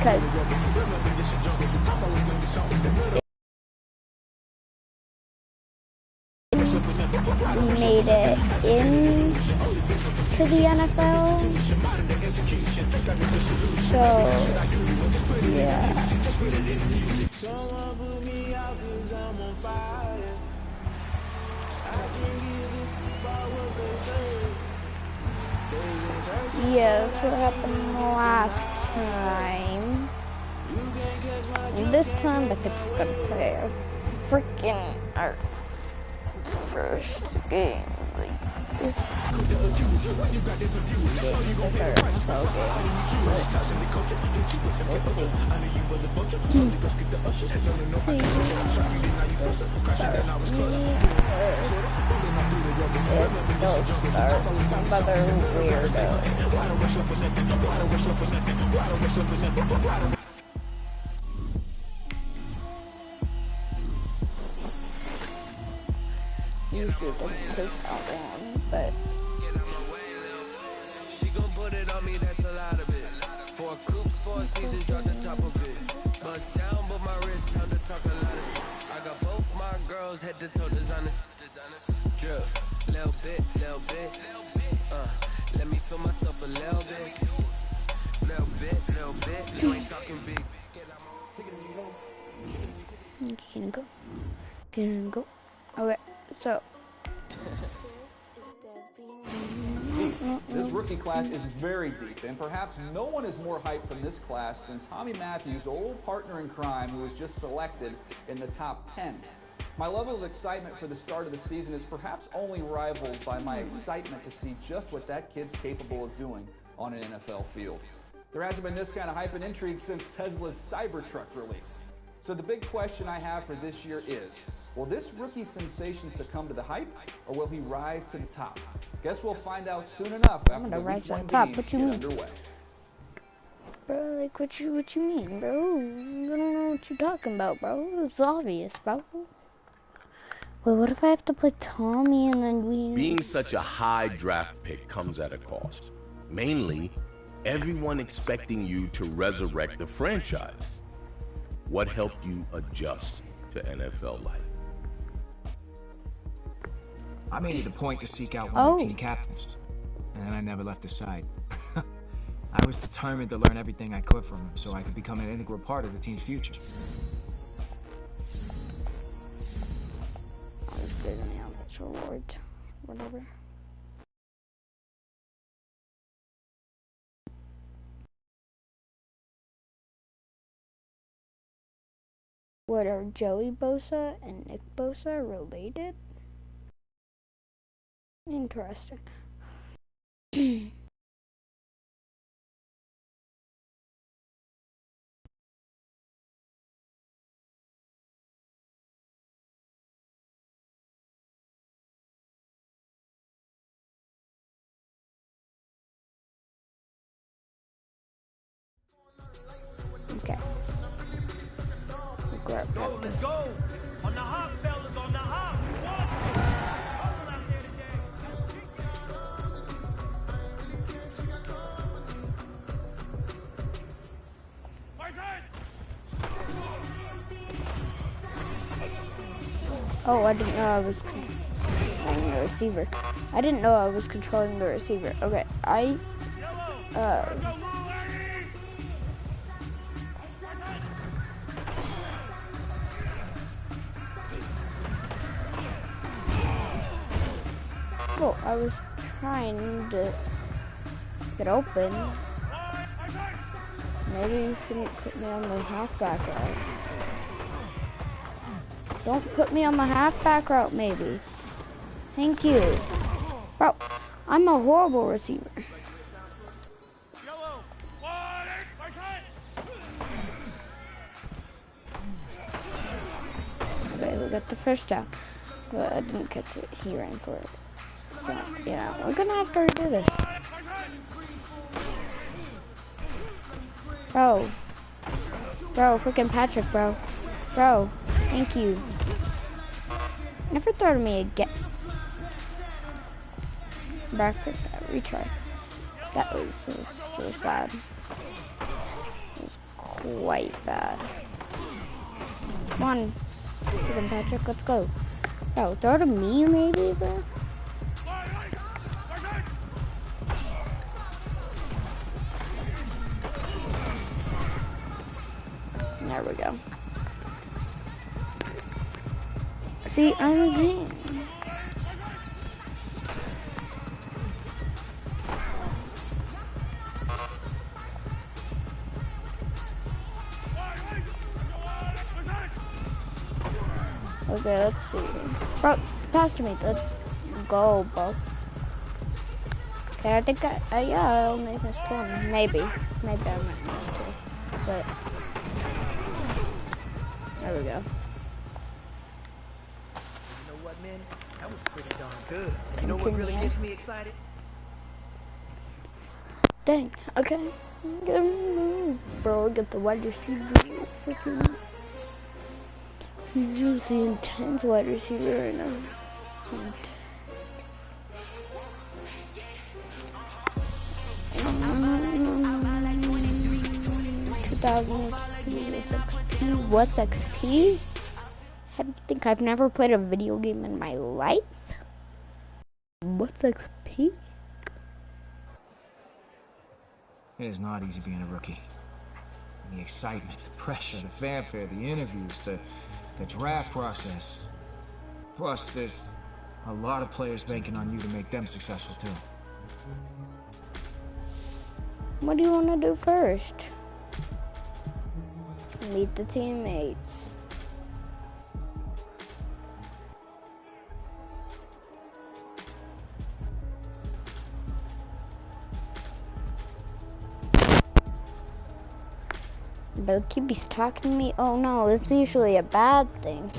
because we made it into the NFL. So, yeah. Yeah, that's what happened last time. And this time, I think we're gonna play a freaking our first game. Some other weirdo. YouTube doesn't take that long, but she gon' put it on me, that's a lot of it. For a coupe, for a season, drop the top of it. Bust down, but my wrist, time to talk a lot of it. I got both my girls, head to toe designer. Drip, little bit. Let me feel myself a little bit. You ain't talking big. Can go. Okay, so. This rookie class is very deep, and perhaps no one is more hyped from this class than Tommy Matthews' old partner in crime, who was just selected in the top 10. My level of excitement for the start of the season is perhaps only rivaled by my excitement to see just what that kid's capable of doing on an NFL field. There hasn't been this kind of hype and intrigue since Tesla's Cybertruck release. So the big question I have for this year is, will this rookie sensation succumb to the hype, or will he rise to the top? Guess we'll find out soon enough after the week one games get underway. Bro, like what you mean, bro? I don't know what you're talking about, bro. It's obvious, bro. Well, what if I have to play Tommy and then we... Being such a high draft pick comes at a cost. Mainly, everyone expecting you to resurrect the franchise. What helped you adjust to NFL life? I made it a point to seek out one of the team captains, and I never left his side. I was determined to learn everything I could from him so I could become an integral part of the team's future. I was good on the average reward, whatever. What, are Joey Bosa and Nick Bosa related? Interesting. Okay. Let's go. On the hop, fellas, on the hop. Hustle out there today. Oh, I didn't know I was controlling the receiver. I didn't know I was controlling the receiver. Okay, Oh, I was trying to get open. Maybe you shouldn't put me on the halfback route. Don't put me on the halfback route, maybe. Thank you. Bro, I'm a horrible receiver. Okay, we got the first down. But I didn't catch it. He ran for it. So, yeah, we're gonna have to redo this. Bro, freaking Patrick, bro. Bro, thank you. Never throw to me again. Back for that retry. That was bad. It was quite bad. Come on, freaking Patrick, let's go. Bro, throw to me maybe, bro. There we go. See, I was in. Okay, let's see. Bro, pass to me. Let's go, bro. Okay, I think yeah, I only missed one. Maybe I might miss two. But there we go. You know what, man? That was pretty darn good. You know what really gets me excited? Dang. Okay. Bro, get the wide receiver. Freaking. Use the intense wide receiver right now. 2000 XP. What's XP? I think I've never played a video game in my life. What's XP? It is not easy being a rookie. The excitement, the pressure, the fanfare, the interviews, the draft process. Plus, there's a lot of players banking on you to make them successful too. What do you want to do first? Meet the teammates. But Kibi's talking to me. Oh no, it's usually a bad thing.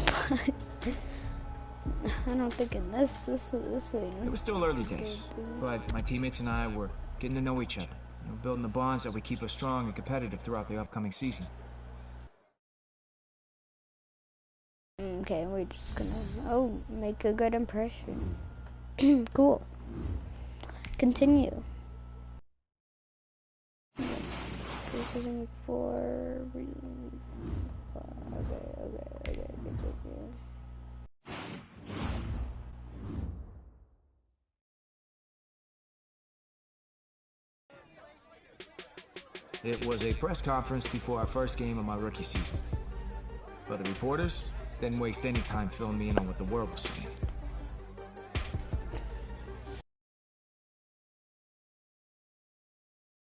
I don't think in this thing. It was still early days, but my teammates and I were getting to know each other. You know, building the bonds that would keep us strong and competitive throughout the upcoming season. Okay, we're just gonna make a good impression. Cool. Continue. 4. Okay. It was a press conference before our first game of my rookie season. But the reporters didn't waste any time filling me in on what the world was saying.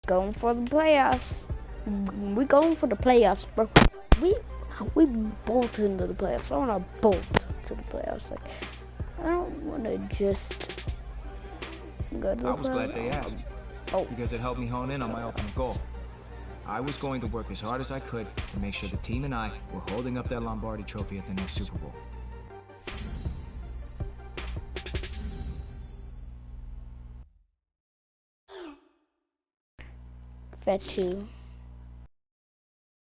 Going for the playoffs. We going for the playoffs, bro. We bolt into the playoffs. I want to bolt to the playoffs. Like, I don't want to just go to the playoffs. I was glad they asked. Because it helped me hone in on my ultimate goal. I was going to work as hard as I could to make sure the team and I were holding up that Lombardi trophy at the next Super Bowl. Bet you.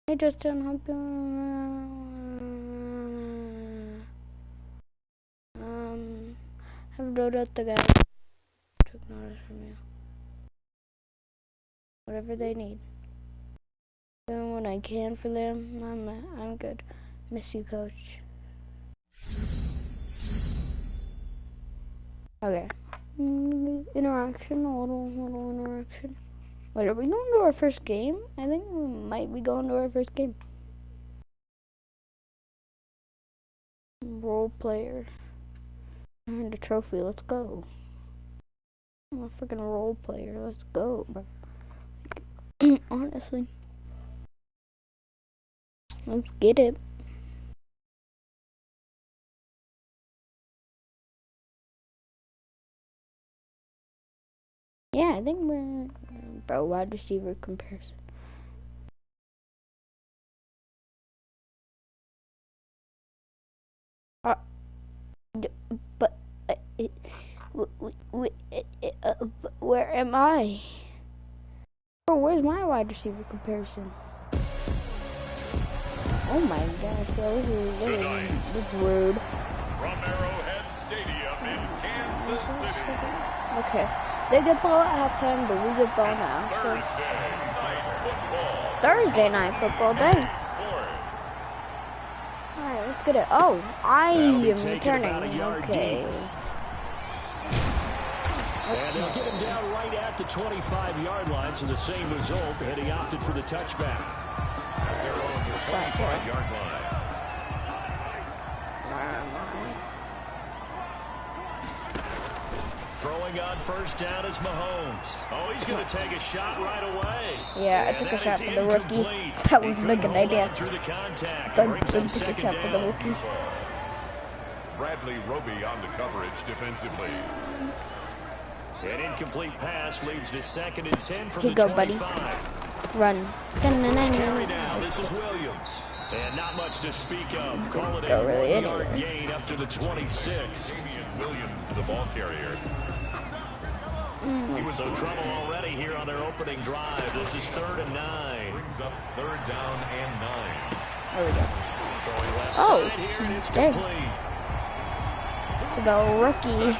Hey Justin, hope you have wrote out the guy. Took notice from you. Whatever they need. Doing what I can for them. I'm good. Miss you, Coach. Okay. Interaction, a little interaction. Wait, are we going to our first game? I think we might be going to our first game. Role player. Earned a trophy. Let's go. I'm a freaking role player. Let's go, bro. Honestly. Let's get it. Yeah, I think we're about wide receiver comparison. But where am I? Bro, where's my wide receiver comparison? Oh my gosh, bro, this is rude. From Arrowhead Stadium in Kansas City. Okay, they get ball at halftime, but we get ball now. Thursday night Thursday night football then. Alright, let's get it. Oh, I am returning. Okay. And they'll get him down right at the 25-yard line, so the same result, and he opted for the touchback. They're on the 25-yard line. Throwing on first down is Mahomes. Oh, he's going to take a shot right away. Yeah, I took a shot for the rookie. That was a good idea. Don't take a shot for the rookie. Bradley Roby on the coverage defensively. An incomplete pass leads to 2nd and 10 from the 25. Here you go, buddy. Run. Carry now. This is Williams. And not much to speak of. Call it a 1-yard gain up to the 26. Damian Williams, the ball carrier. He was in trouble already here on their opening drive. This is 3rd and 9. Brings up 3rd down and 9. There we go. Throwing left side here, and it's complete. To the rookie. Good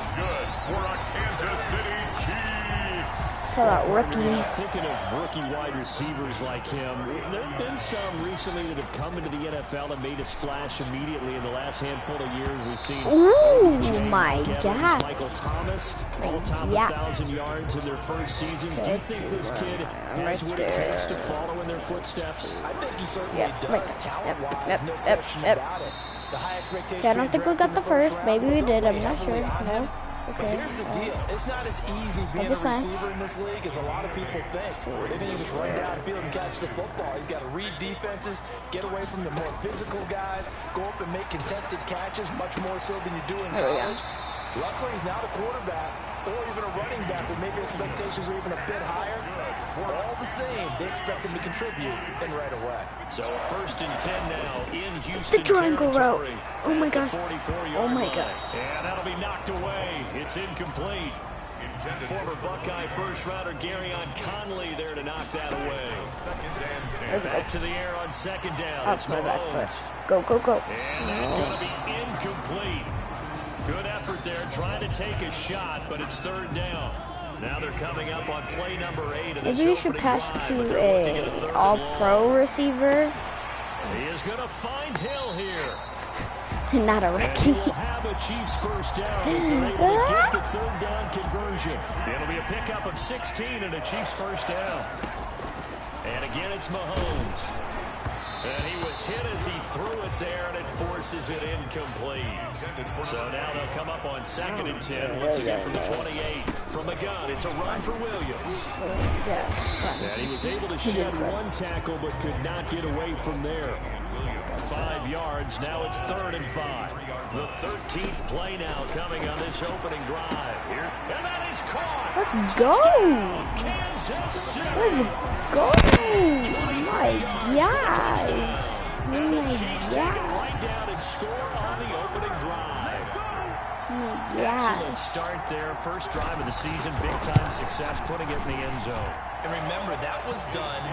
for a Kansas City Chiefs. To that rookie. Thinking of rookie wide receivers like him, there have been some recently that have come into the NFL and made a splash immediately in the last handful of years. We've seen Ooh, my God. Michael Thomas, all-time 1,000 yards in their first seasons. Do you think this kid has what it takes to follow in their footsteps? I think he certainly does. Talent-wise, no question about it. The high expectations. Okay, I don't think we got the first. Maybe we did. I'm not sure. No. Okay. Here's the deal. It's not as easy being a receiver in this league as a lot of people think. They think you just run downfield and catch the football. He's got to read defenses, get away from the more physical guys, go up and make contested catches much more so than you do in college. Luckily, he's not a quarterback or even a running back where maybe expectations are even a bit higher. All the same, they expect him to contribute and right away. So 1st and 10 now in Houston. The triangle route. Oh my gosh. Oh my gosh. And that'll be knocked away. It's incomplete. Former Buckeye first-rounder Garyon Conley there to knock that away. Back to the air on 2nd down. That's my back foot. Go, go, go. And that's going to be incomplete. Good effort there, trying to take a shot, but it's 3rd down. Now they're coming up on play number 8. Maybe we should pass to a all-pro receiver. He is going to find Hill here. Not a rookie. And will have a Chiefs first down as they're able to get the 3rd down conversion. It'll be a pickup of 16 and a Chiefs first down. And again, it's Mahomes. And he was hit as he threw it there, and it forces it incomplete. So now they'll come up on 2nd and 10, once again from the 28. From the gun, it's a run for Williams. And he was able to shed one tackle, but could not get away from there. 5 yards, now it's 3rd and 5. The 13th play now coming on this opening drive. Here, and that is caught. Let's go. Kansas City. Let's go. My God. Oh my God. Right down and score on the opening drive. Oh my God. Excellent start there. First drive of the season. Big-time success, putting it in the end zone. And remember, that was done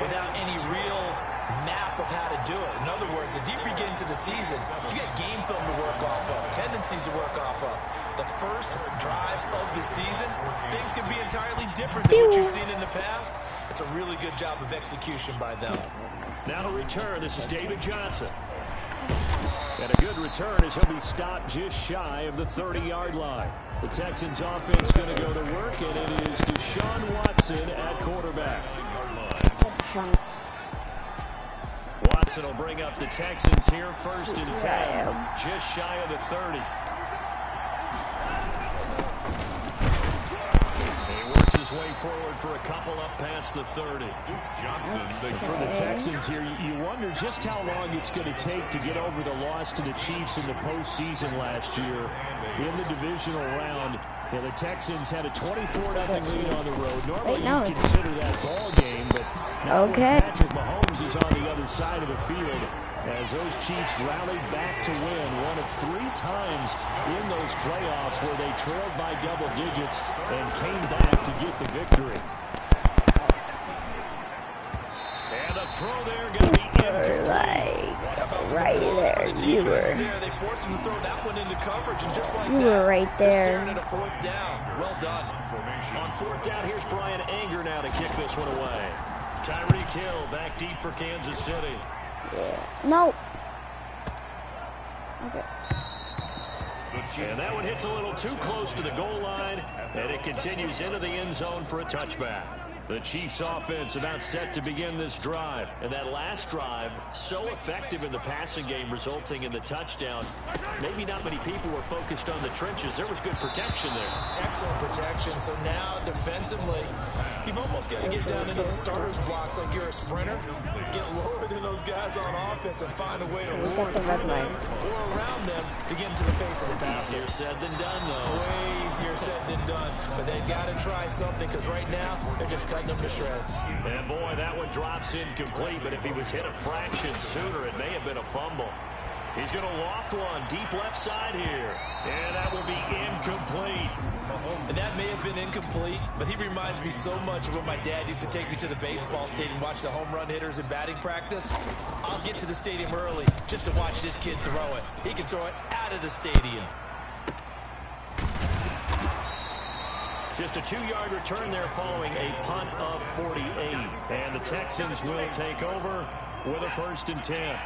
without any real map of how to do it. In other words, the deeper you get into the season, you got game film to work off of, tendencies to work off of. The first drive of the season, things can be entirely different than what you've seen in the past. It's a really good job of execution by them. Now to return, this is David Johnson. And a good return as he'll be stopped just shy of the 30-yard line. The Texans offense going to go to work, and it is Deshaun Watson at quarterback. Watson will bring up the Texans here, 1st and 10, just shy of the 30. He works his way forward for a couple up past the 30. For the Texans here, you wonder just how long it's going to take to get over the loss to the Chiefs in the postseason last year in the divisional round. Yeah, the Texans had a 24-0 lead on the road. Normally you consider that ball game, but now Patrick Mahomes is on the other side of the field as those Chiefs rallied back to win one of 3 times in those playoffs where they trailed by double digits and came back to get the victory. And a throw there going to be incomplete. Right there, you were. They forced him to throw that one into coverage, and just like you were right there. At a 4th down. Well done. On 4th down, here's Brian Anger now to kick this one away. Tyreek Hill back deep for Kansas City. Yeah. No. Okay. And that one hits a little too close to the goal line, and it continues into the end zone for a touchback. The Chiefs offense about set to begin this drive. And that last drive, so effective in the passing game, resulting in the touchdown. Maybe not many people were focused on the trenches. There was good protection there. Excellent protection. So now, defensively, you've almost got to get down into the starters blocks like you're a sprinter. Get lower than those guys on offense and find a way to roar through them or around them to get into the face of the passer. Easier said than done, though. Way easier said than done. But they've got to try something because right now, they're just cutting them to shreds. And boy, that one drops incomplete, but if he was hit a fraction sooner, it may have been a fumble. He's going to loft one deep left side here. And that will be incomplete. And that may have been incomplete, but he reminds me so much of when my dad used to take me to the baseball stadium and watch the home run hitters in batting practice. I'll get to the stadium early just to watch this kid throw it. He can throw it out of the stadium. Just a 2-yard return there following a punt of 48. And the Texans will take over with a 1st and 10.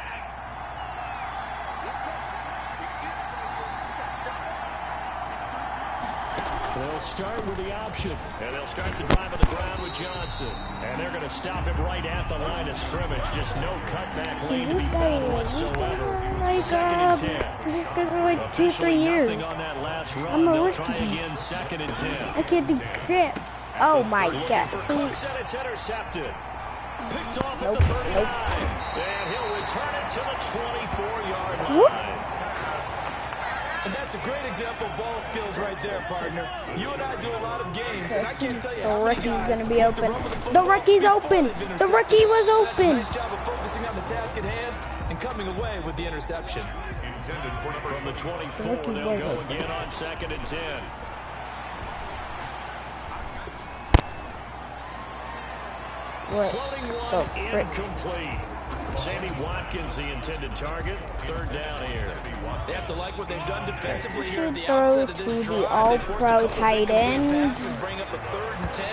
They'll start with the option. And they'll start the drive on the ground with Johnson. And they're going to stop him right at the line of scrimmage. Just no cutback lane to be found whatsoever. 2nd and 10. These guys are like 2-3 years. On that last run. I'm a They'll rookie. try again, 2nd and 10. I can't be crap. Oh my god. Cooks, and it's intercepted. Picked off at the 39. And he'll return it to the 24-yard line. Whoop. And that's a great example of ball skills right there, partner. You and I do a lot of games, and I can't tell you how many The rookie's guys gonna be open. the rookie's open. The rookie was open. Nice job of focusing on the task at hand and coming away with the interception. From the 24, they'll go again on 2nd and 10. Floating one, incomplete. Sammy Watkins, the intended target. 3rd down here. They have to like what they've done defensively here at the Throw outset of to this the drive. all-pro tight end. Bring up a 3rd and 10.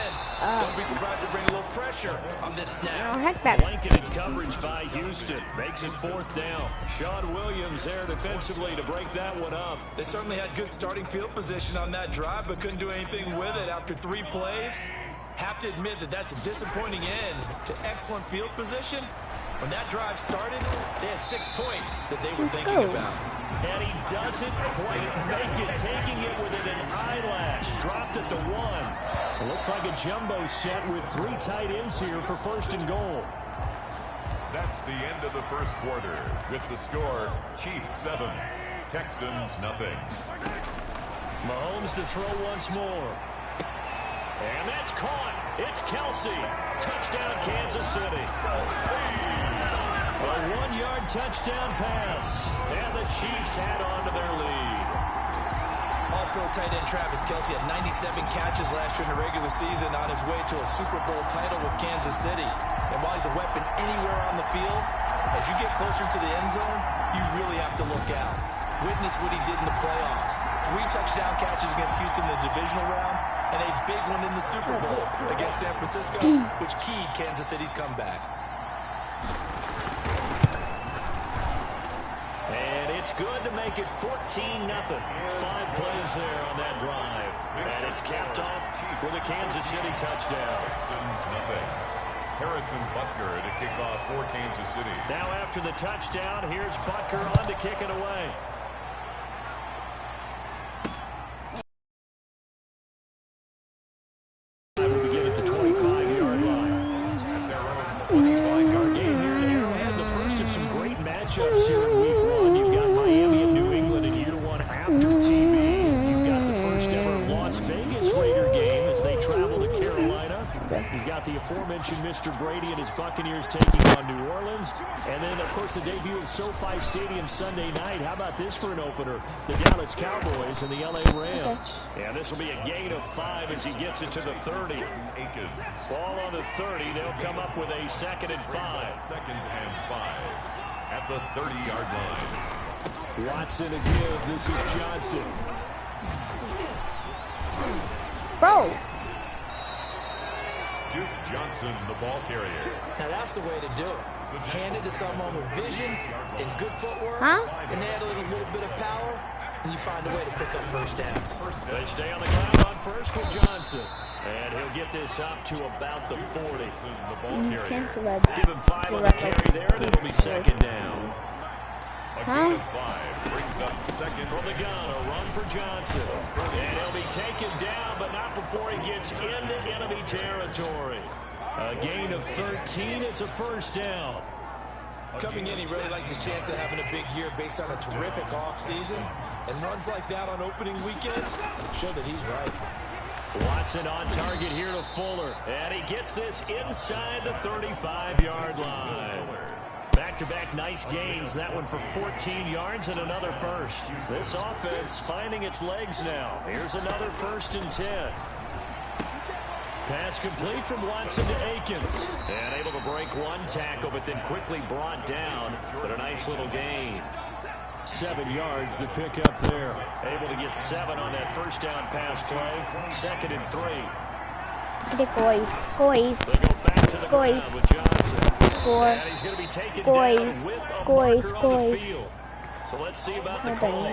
Don't be surprised to bring a little pressure on this Oh, snap. heck that. Blanketed coverage by Houston. Makes it 4th down. Sean Williams there defensively to break that one up. They certainly had good starting field position on that drive, but couldn't do anything with it after 3 plays. Have to admit that that's a disappointing end to excellent field position. When that drive started, they had 6 points that they were thinking about. And he doesn't quite make it, taking it within an eyelash. Dropped at the 1. It looks like a jumbo set with 3 tight ends here for 1st and goal. That's the end of the 1st quarter. With the score, Chiefs 7, Texans nothing. Mahomes to throw once more. And that's caught. It's Kelsey. Touchdown, Kansas City. A 1-yard touchdown pass. And the Chiefs add on to their lead. All-pro tight end Travis Kelsey had 97 catches last year in the regular season on his way to a Super Bowl title with Kansas City. And while he's a weapon anywhere on the field, as you get closer to the end zone, you really have to look out. Witness what he did in the playoffs. 3 touchdown catches against Houston in the divisional round, and a big one in the Super Bowl against San Francisco, which keyed Kansas City's comeback. And it's good to make it 14-0. 5 plays there on that drive. And it's capped off with a Kansas City touchdown. Texans nothing. Harrison Butker to kick off for Kansas City. Now after the touchdown, here's Butker on to kick it away. We begin at the 25-yard line. Our game here at Arrowhead, the first of some great matchups here in Week 1. You've got Miami and New England in year 1 after TB. You've got the first ever Las Vegas Raider game as they travel to Carolina. You've got the aforementioned Mr. Brady and his Buccaneers taking on New Orleans. And then, of course, the debut at SoFi Stadium Sunday night. How about this for an opener? The Dallas Cowboys and the LA Rams. And this will be a gain of 5 as he gets it to the 30. Ball on the 30. They'll come up with a 2nd and 5. 2nd and 5 at the 30-yard line. Watson to give. This is Johnson. Bro. Johnson, the ball carrier. Now that's the way to do it. Hand it to someone with vision and good footwork, and add a little bit of power, and you find a way to pick up first downs. They stay on the ground on first with Johnson. And he'll get this up to about the 40. Cancel that. Give him 5 on the carry there, and it'll be second down. A gain of 5 brings up second. From the gun, a run for Johnson. And he'll be taken down, but not before he gets into enemy territory. A gain of 13. It's a first down. Coming in, he really liked his chance of having a big year based on a terrific offseason. And runs like that on opening weekend show that he's right. Watson on target here to Fuller. And he gets this inside the 35-yard line. Back-to-back nice gains. That one for 14 yards and another first. This offense finding its legs now. Here's another 1st and 10. Pass complete from Watson to Akins. And able to break one tackle, but then quickly brought down. But a nice little gain. 7 yards, the pickup there. Able to get 7 on that first down pass play. 2nd and 3. They go back to the ground with Johnson. And he's going to be taken down with a marker on the field. So let's see about the call.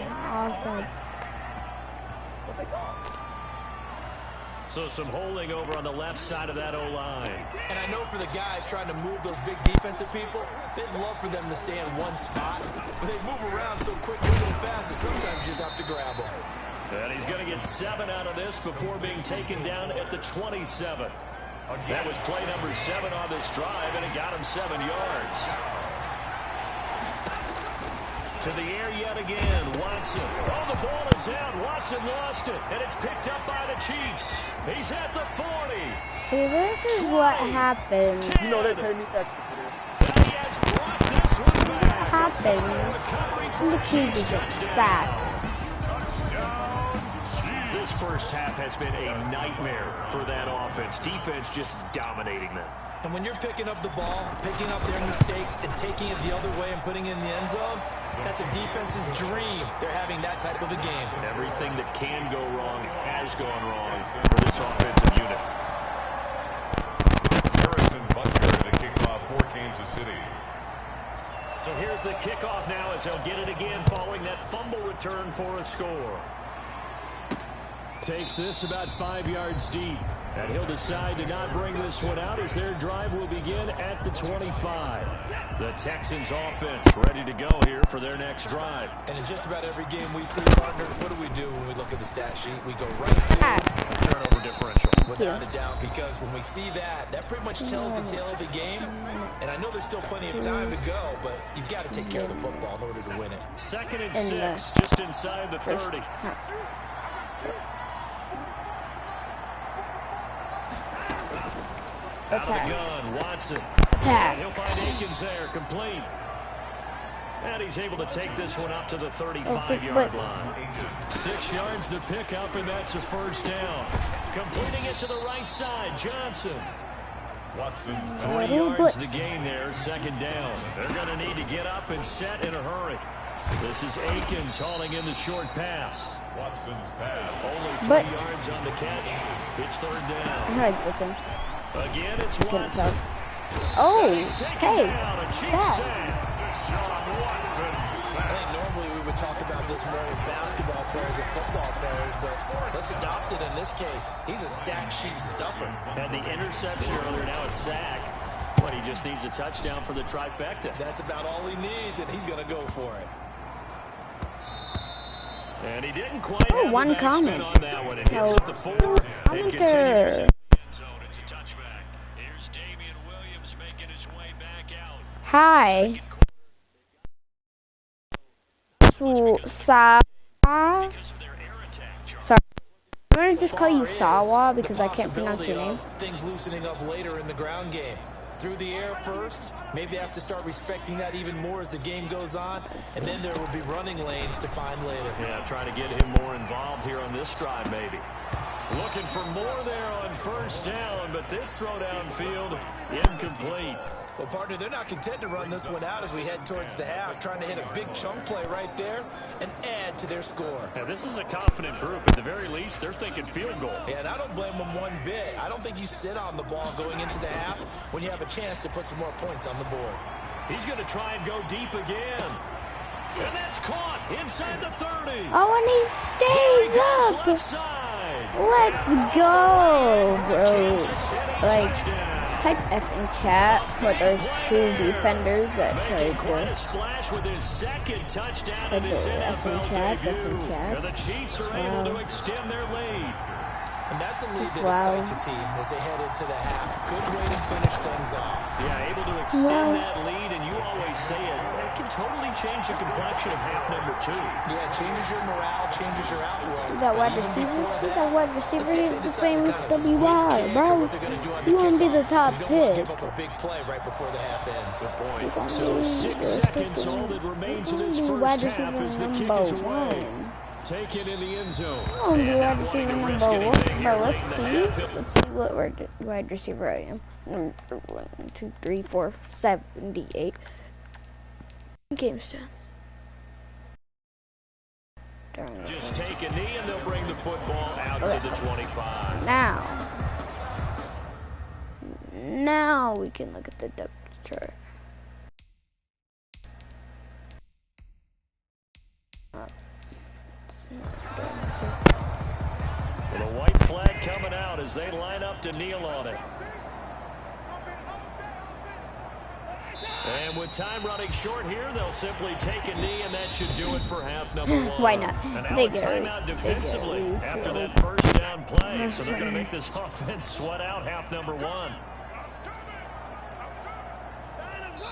So some holding over on the left side of that O-line. And I know for the guys trying to move those big defensive people, they'd love for them to stay in one spot. But they move around so quick and so fast that sometimes you just have to grab them. And he's going to get 7 out of this before being taken down at the 27. That was play number 7 on this drive, and it got him 7 yards. To the air yet again, Watson. Oh, the ball is out. Watson lost it, and it's picked up by the Chiefs. He's at the 40. See, this is what happens. 10. You know they pay me extra for this. And he has brought this one back. What happens when the Chiefs get sacked? This first half has been a nightmare for that offense. Defense just dominating them. And when you're picking up the ball, picking up their mistakes, and taking it the other way and putting it in the end zone, that's a defense's dream. They're having that type of a game. Everything that can go wrong has gone wrong for this offensive unit. Harrison Butker to kick off for Kansas City. So here's the kickoff now as they'll get it again following that fumble return for a score. Takes this about 5 yards deep. And he'll decide to not bring this one out as their drive will begin at the 25. The Texans offense ready to go here for their next drive. And in just about every game we see, partner, what do when we look at the stat sheet? We go right to turnover differential. Without a doubt, because when we see that, that pretty much tells the tale of the game. And I know there's still plenty of time to go, but you've got to take care of the football in order to win it. 2nd and 6, just inside the 30. Out of the gun, Watson. And he'll find Akins there, complete. And he's able to take this one up to the 35-yard line. 6 yards the pickup, and that's a first down. Completing it to the right side, Johnson. Watson's 3 yards the gain there, 2nd down. They're going to need to get up and set in a hurry. This is Akins hauling in the short pass. Watson's pass. Only 3 yards on the catch. It's 3rd down. Again, it's Watson. Oh, hey, I think normally we would talk about this more with basketball players and football players, but let's adopt it in this case. He's a stack sheet stuffer. Had the interception earlier, now a sack. But he just needs a touchdown for the trifecta. That's about all he needs, and he's going to go for it. And he didn't quite have one the backspin on that one. It hits at the 4 and continues. It's a touchback. Here's Damian Williams making his way back out. Hi. Sorry. I'm going to just call you Sawa because I can't pronounce your name. Things loosening up later in the ground game. Through the air first, maybe they have to start respecting that even more as the game goes on, and then there will be running lanes to find later. Yeah, trying to get him more involved here on this drive maybe. Looking for more there on first down, but this throw downfield incomplete. Well, partner, they're not content to run this one out as we head towards the half, trying to hit a big chunk play right there and add to their score. Now, this is a confident group. At the very least, they're thinking field goal. Yeah, and I don't blame them one bit. I don't think you sit on the ball going into the half when you have a chance to put some more points on the board. He's going to try and go deep again. And that's caught inside the 30. Oh, and he stays up. Let's go, bro. Like, type F in chat for those two defenders that tried to. Splash with his second touchdown in Type his F in NFL chat, debut. F in chat. And the Chiefs are able to extend their lead. And that's a lead that excites a team as they head into the half. Good way to finish things off. Yeah, able to extend that lead, and you always say it can totally change the complexion of half number 2. Yeah, it changes your morale, changes your outlook. That wide receiver, that wide receiver is the famous WY, bro. You want to be the top pick. Give up a big play right before the half ends. Good point. So 6 seconds, all that remains in this first half as the kick is away. Take it in the end zone. I'm going to be wide receiver number 1. But let's see what wide receiver I am. Number 1, 2, 3, 4, 78. Game's done. Just take a knee and they'll bring the football out to the 25. Now we can look at the depth chart. With a white flag coming out as they line up to kneel on it. And with time running short here, they'll simply take a knee, and that should do it for half number 1. Why not? And now a timeout defensively after that first down play. So they're going to make this offense sweat out half number 1.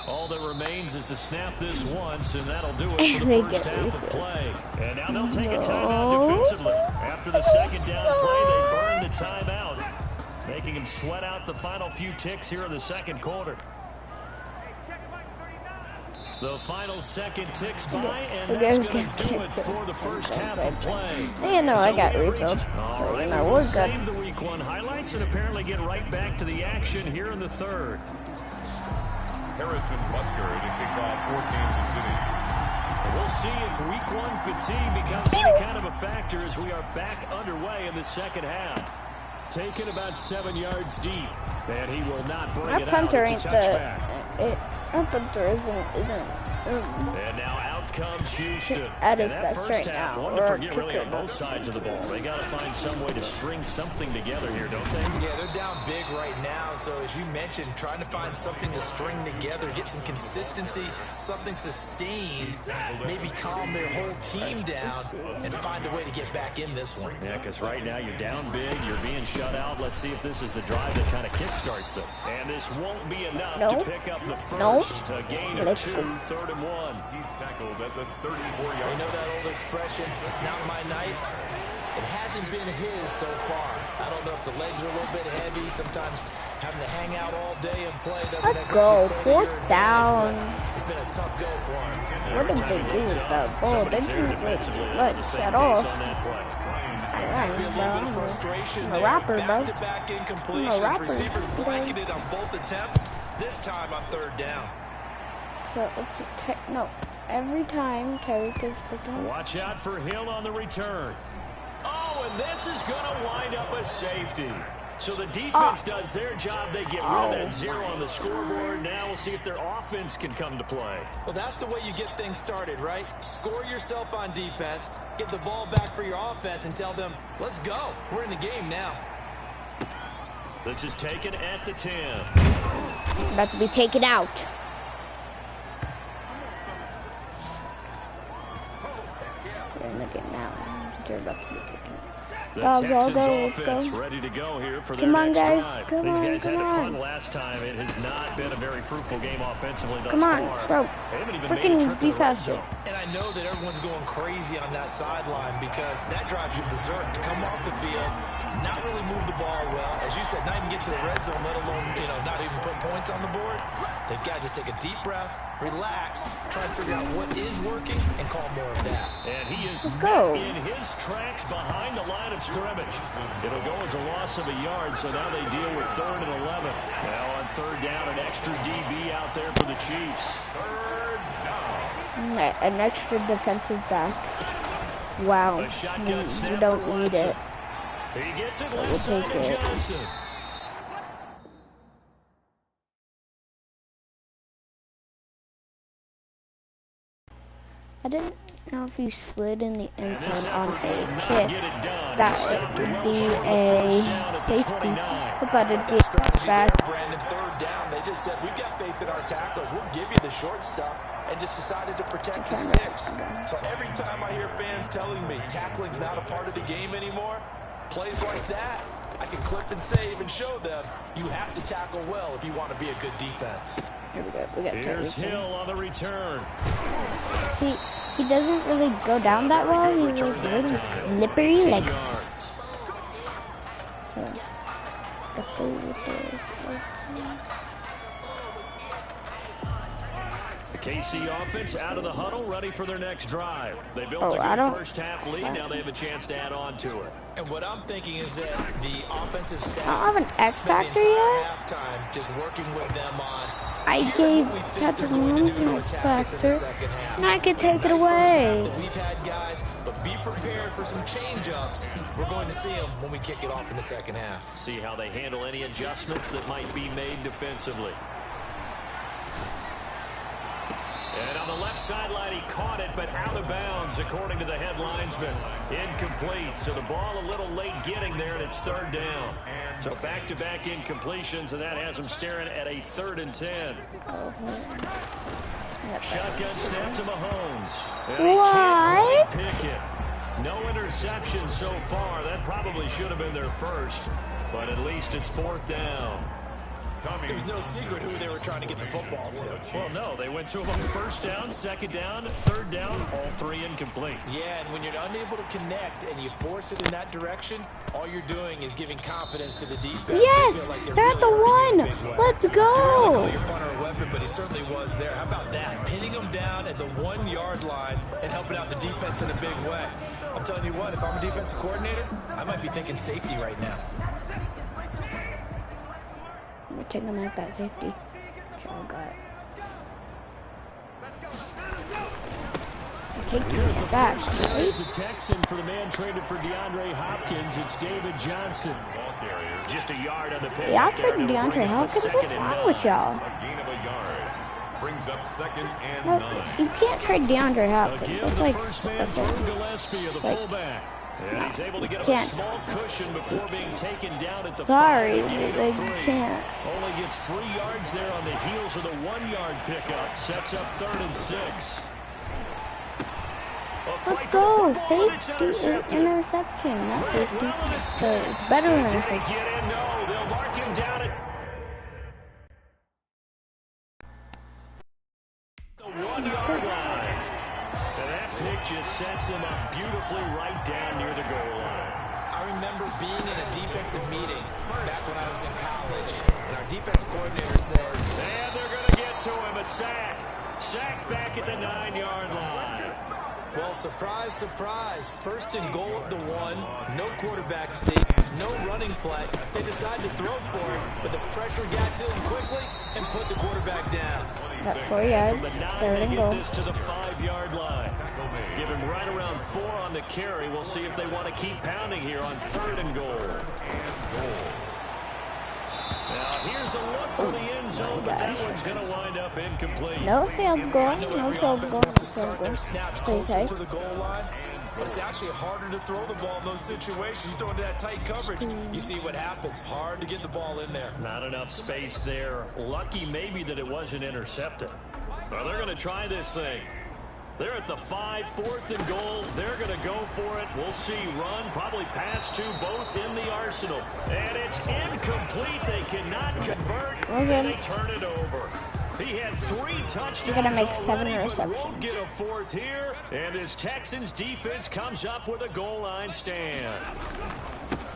All that remains is to snap this once, and that'll do it for the first half of play. And now they'll take a timeout defensively. After the second down play, they burn the timeout, making them sweat out the final few ticks here in the second quarter. The final second ticks by, and that's going to do it for the first half of play. You know, I got refilled. All right, we'll save the week 1 highlights and apparently get right back to the action here in the third. Harrison Butker to kick off for Kansas City. We'll see if week 1 fatigue becomes any kind of a factor as we are back underway in the second half. Taken about 7 yards deep, and he will not bring it out. It's a touchback. Our punter isn't. And now out comes Houston. At and his that best first right half, now. one to forget really on both sides of the ball. They got to find some way to string something together here, don't they? Yeah, they're down big right now. So as you mentioned, trying to find something to string together, get some consistency, something sustained, maybe calm their whole team down and find a way to get back in this one. Yeah, because right now you're down big, you're being shut out. Let's see if this is the drive that kind of kickstarts them. And this won't be enough to pick up the first. A gain of 2, 3rd and 1. He's tackled at the 34-yard. You know that old expression, it's not my night. It hasn't been his so far. I don't know if the legs are a little bit heavy. Sometimes having to hang out all day and play doesn't Let's go. 4th down. It's been a tough go for him. What did they do with that ball? They didn't much at all. I'm a rapper, bro. Back-to-back incompletions. I'm a rapper. Receivers blanketed on both attempts. This time on 3rd down. So it's no. Every time Tyreek is freaking. Watch out for Hill on the return. Oh, and this is going to wind up a safety. So the defense does their job. They get rid of that 0 on the scoreboard. Now we'll see if their offense can come to play. Well, that's the way you get things started, right? Score yourself on defense, get the ball back for your offense, and tell them, let's go. We're in the game now. This is taken at the 10. About to be taken out. We're in the game now. They're about to be taken out. Dogs all day, let's go. Ready to go here for Come on, guys. drive. Come These on, guys come had on. to punt last time. It has not been a very fruitful game offensively thus Come on, far. bro. They haven't even Freaking made a trip to be the red faster. zone. And I know that everyone's going crazy on that sideline because that drives you berserk to come off the field, not really move the ball well. As you said, not even get to the red zone, let alone, not even put points on the board. They've got to just take a deep breath, relax, try and figure out what is working, and call more of that. And he is in his tracks behind the line of scrimmage. It'll go as a loss of a yard, so now they deal with 3rd and 11. Now on 3rd down, an extra DB out there for the Chiefs. 3rd down. An extra defensive back. Wow, we don't need it. He gets it We'll left side take to it. Johnson. I didn't know if you slid in the end zone on a kick. That would be a safety. I thought it'd be a back. Brandon, 3rd down. They just said, we've got faith in our tacklers. We'll give you the short stuff, and just decided to protect the 6. So every time I hear fans telling me tackling's not a part of the game anymore, plays like that, I can clip and save and show them you have to tackle well if you want to be a good defense. Here we go. We got Here's Hill on the return. See, he doesn't really go down that well. He's like really slippery, like. So, the KC offense out of the huddle, ready for their next drive. They built a good first half lead. Now they have a chance to add on to it. And what I'm thinking is that the offensive staff I don't have an X factor yet. halftime just working with them on. I gave Patrick Mahomes an X factor, and I can take it away. We've had guys, but be prepared for some change-ups. We're going to see them when we kick it off in the second half. See how they handle any adjustments that might be made defensively. And on the left sideline, he caught it, but out of bounds, according to the head linesman. Incomplete, so the ball a little late getting there, and it's 3rd down. So back-to-back incompletions, and that has him staring at a 3rd and 10. Shotgun snap to Mahomes. What? Pick it. No interception so far. That probably should have been their first, but at least it's 4th down. There's no secret who they were trying to get the football to. Well, no, they went to him on 1st down, 2nd down, 3rd down, all 3 incomplete. Yeah, and when you're unable to connect and you force it in that direction, all you're doing is giving confidence to the defense. Yes, they they're at the 1. Let's go. Your punter a weapon, but he certainly was there. How about that? Pinning him down at the 1-yard line and helping out the defense in a big way. I'm telling you what, if I'm a defensive coordinator, I might be thinking safety right now. We're taking him at that safety. Oh, God. Take it back. Here's a Texan for the man traded for DeAndre Hopkins. It's David Johnson. Just a yard on the pick. Y'all trading DeAndre Hopkins? What's wrong with y'all? A gain of a yard. Brings up 2nd and 9. You can't trade DeAndre Hopkins. That's like Gillespie, the fullback. And he's able to get a small cushion before being taken down at the 5. Sorry, they can't. Only gets 3 yards there on the heels of the 1-yard pickup. Sets up 3rd and 6. Let's go. Safety is interception, not safety. So it's better than interception. No, they'll mark him down at the 1-yard line. And that pick just sets him up beautifully right down near the goal line. I remember being in a defensive meeting back when I was in college, and our defensive coordinator says, and they're going to get to him, a sack. Sack back at the 9-yard line. Well, surprise, surprise. 1st and goal at the 1. No quarterback sneak. No running play. They decided to throw for it, but the pressure got to him quickly and put the quarterback down. Got 4 yards. 3rd and goal. This to the 5-yard line. Give him right around 4 on the carry. We'll see if they want to keep pounding here on 3rd and goal. Now here's a look for the end zone, but that one's going to wind up incomplete. No field goal. No field goal. Closer to the goal line, but it's actually harder to throw the ball in those situations. You throw into that tight coverage, you see what happens. Hard to get the ball in there. Not enough space there. Lucky maybe that it wasn't intercepted. Well, they're going to try this thing. They're at the 5, 4th and goal. They're going to go for it. We'll see. Run, probably pass to both in the arsenal. And it's incomplete. They cannot convert. And they turn it over. He had 3 touchdowns. You're going to make 7 already, receptions. but won't get a 4th here. And this Texans defense comes up with a goal line stand.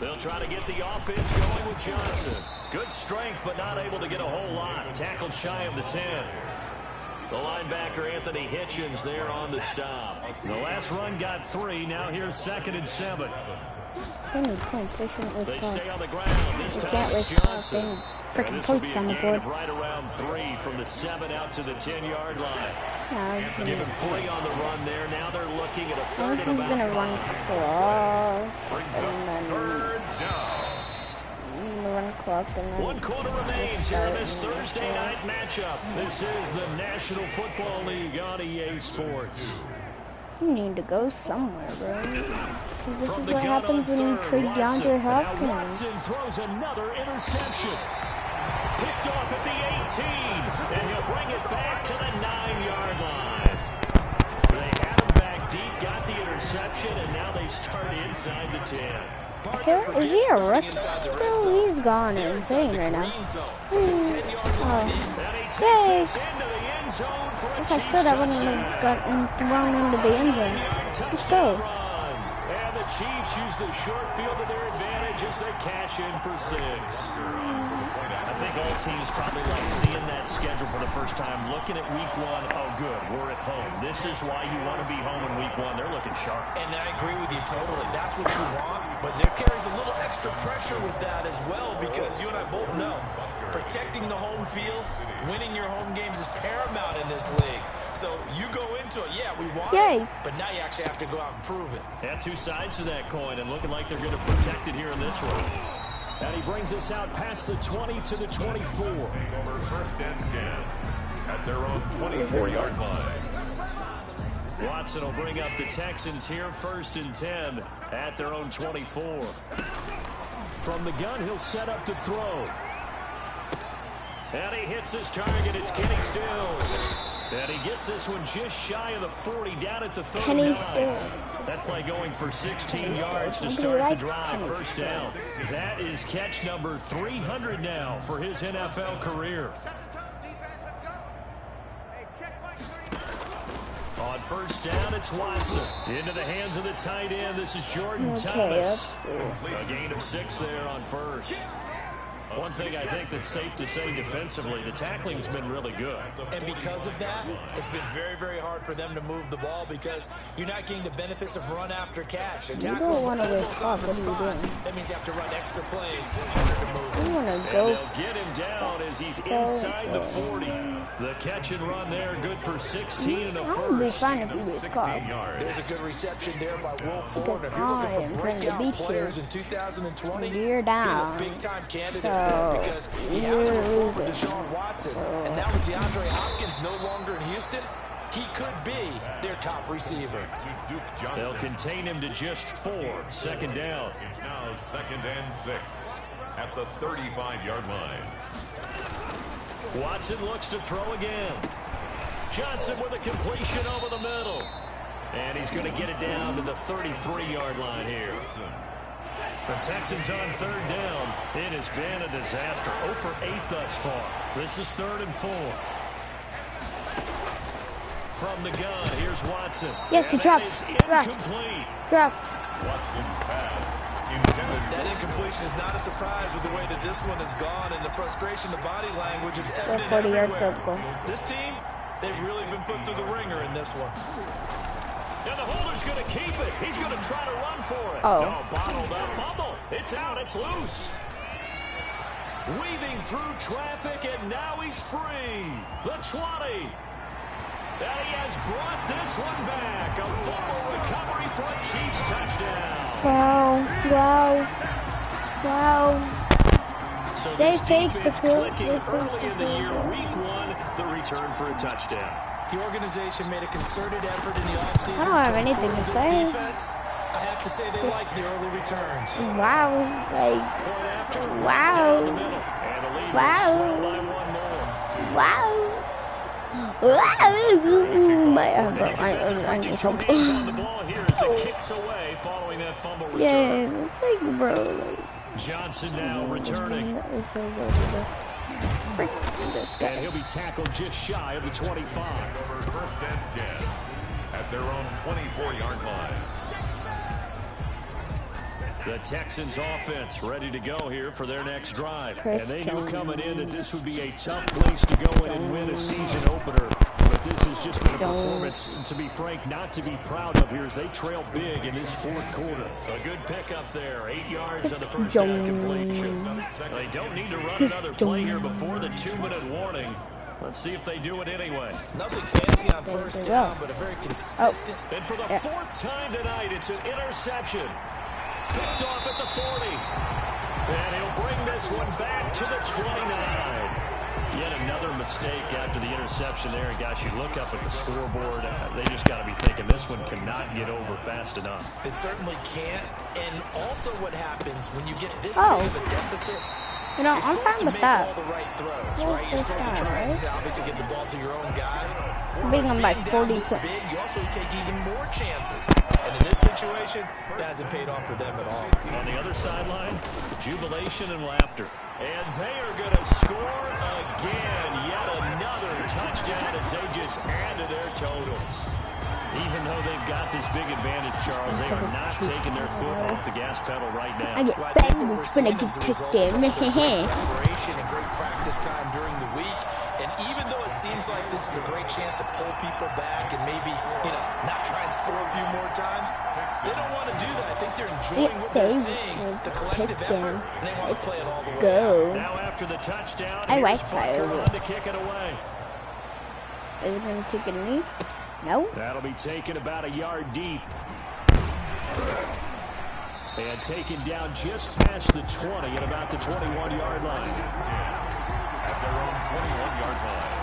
They'll try to get the offense going with Johnson. Good strength, but not able to get a whole lot. Tackled shy of the 10. The linebacker, Anthony Hitchens, there on the stop. The last run got 3. Now here's 2nd and 7. They stay on the ground. This time it's Johnson. Freaking points on the board. Right around 3 from the 7 out to the 10-yard line. Yeah, Give him 3 on the run there. Now they're looking at a 3rd and about 5. He's gonna run clock, and then run clock, and then 1 quarter remains here in this Thursday night matchup. This is the National Football League on EA Sports. You need to go somewhere, bro. So this is what happens when you trade DeAndre Hopkins. Watson throws another interception. Picked off at the 18, and he'll bring it back to the 9-yard line. They had him back deep, got the interception, and now they start inside the 10. Is he a rookie? No, he's gone insane right now. Yay! If I said I wouldn't have gotten thrown into the end zone. Let's go. And the Chiefs use the short field to their advantage as they cash in for 6. I think all teams probably like seeing that schedule for the first time, looking at week 1. Oh, good, we're at home. This is why you want to be home in week 1. They're looking sharp. And I agree with you totally. That's what you want. But there carries a little extra pressure with that as well, because you and I both know protecting the home field, winning your home games is paramount in this league. So you go into it, yeah, we want it, but now you actually have to go out and prove it. Yeah, 2 sides to that coin, and looking like they're going to protect it here in this one. And he brings us out past the 20 to the 24. Over 1st and 10 at their own 24-yard line. Watson will bring up the Texans here 1st and 10 at their own 24. From the gun, he'll set up to throw. And he hits his target. It's Kenny Stills. And he gets this one just shy of the 40, down at the 39. That play going for 16 yards to start the drive. 1st down. That is catch number 300 now for his NFL career. On 1st down, it's Watson. Into the hands of the tight end. This is Jordan Thomas. A gain of 6 there on 1st. One thing I think that's safe to say defensively, the tackling's been really good. And because of that, it's been very, very hard for them to move the ball because you're not getting the benefits of run after catch. You don't want to wake up. What are you doing? That means you have to run extra plays, harder to move. You want to go. And they'll get him down as he's inside the 40. The catch and run there, good for 16 and a 1st. I would be fine if he was caught. There's a good reception there by Will Ford. If you're looking for breakout players in 2020, you're down. he's a big-time candidate because he has a rapport with Deshaun Watson. And now with DeAndre Hopkins no longer in Houston, he could be their top receiver. They'll contain him to just 4. 2nd down. It's now 2nd and 6 at the 35-yard line. Watson looks to throw again. Johnson with a completion over the middle. And he's going to get it down to the 33-yard line here. The Texans on 3rd down. It has been a disaster. 0 for 8 thus far. This is 3rd and 4. From the gun, here's Watson. Yes, he dropped. Dropped. Watson's pass intended. That incompletion is not a surprise with the way that this one has gone, and the frustration, the body language is evident 40-yard everywhere. field goal. This team, they've really been put through the ringer in this one. And the holder's going to keep it. He's going to try to run for it. Oh. No, bottled up. Fumble. It's out. It's loose. Weaving through traffic, and now he's free. The 20. And he has brought this one back. A fumble recovery for a Chiefs touchdown. Wow. So They this take the defense field. clicking early in the year. Week 1, the return for a touchdown. The organization made a concerted effort in the offseason. I don't have anything to say. Defense. I have to say they like the early returns. Wow. Like, wow. Wow. I need help. Yeah, it's like, bro. Johnson now returning. This guy. And he'll be tackled just shy of the 25. Over 1st and 10 at their own 24-yard line. The Texans offense ready to go here for their next drive. And they knew coming in that this would be a tough place to go in and win a season opener. But this has just been a performance, to be frank, not to be proud of here as they trail big in this fourth quarter. A good pickup there, 8 yards on the first down completion. They don't need to run another play here before the 2-minute warning. Let's see if they do it anyway. Nothing fancy on first down, but a very consistent. And for the fourth time tonight, it's an interception. Picked off at the 40. And he'll bring this one back to the 29. Yet another mistake after the interception there. And guys, you look up at the scoreboard, they just got to be thinking this one cannot get over fast enough. It certainly can't. And also what happens when you get this big of a deficit, you know, I'm fine with that. all the right throws, right? You're supposed to try and obviously get the ball to your own guys. Beating them by 40 this big, you also take even more chances. And in this situation, that hasn't paid off for them at all. On the other sideline, jubilation and laughter. And they are going to score again. Yet another touchdown as they just add to their totals. Even though they've got this big advantage, Charles, they are not taking their foot off the gas pedal right now. I get banged when I get touchdown. Preparation and great practice time during the week. And even though it seems like this is a great chance to pull people back and maybe, not try and score a few more times, they don't want to do that. I think they're enjoying what they're seeing, the collective effort, and they want to play it all the way out. Now after the touchdown, here's Parker on to kick it away. Is it going to take a knee? No. That'll be taken about a yard deep. And taken down just past the 20 at about the 21-yard line. At their own 21-yard line.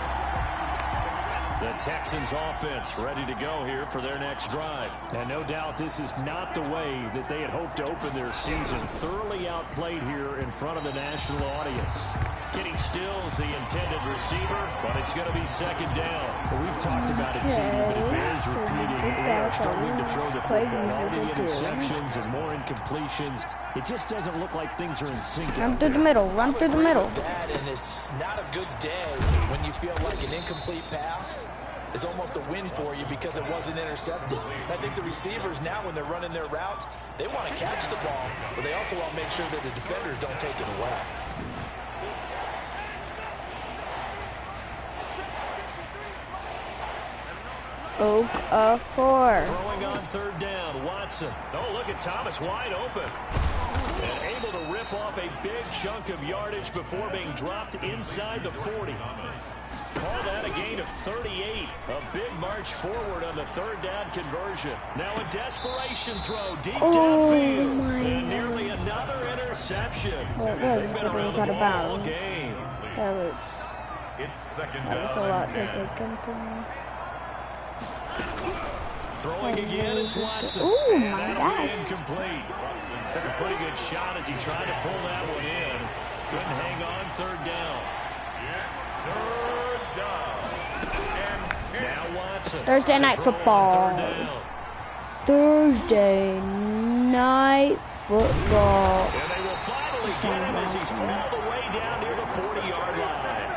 The Texans offense ready to go here for their next drive. And no doubt this is not the way that they had hoped to open their season. Thoroughly outplayed here in front of the national audience. Kenny Stills the intended receiver, but it's going to be second down. Well, we've talked about it, CD, but it bears repeating. They are struggling to throw the football. All the interceptions and more incompletions. It just doesn't look like things are in sync. Run through the middle. Run through the middle. And it's not a good day when you feel like an incomplete pass is almost a win for you because it wasn't intercepted. I think the receivers now, when they're running their routes, they want to catch the ball, but they also want to make sure that the defenders don't take it away. Oh, 4. Throwing on third down, Watson. Oh, look at Thomas wide open. And able to rip off a big chunk of yardage before being dropped inside the 40. Call that a gain of 38. A big march forward on the third down conversion. Now a desperation throw deep downfield. And nearly another interception. They've been around the ball all game. That was a lot to take in for me. Throwing again is Watson. Oh my gosh. Incomplete. Took a pretty good shot as he tried to pull that one in. Couldn't hang on third down. Now Watson. Thursday night football. Thursday night football. And they will finally get him as he's all the way down near the 40-yard line.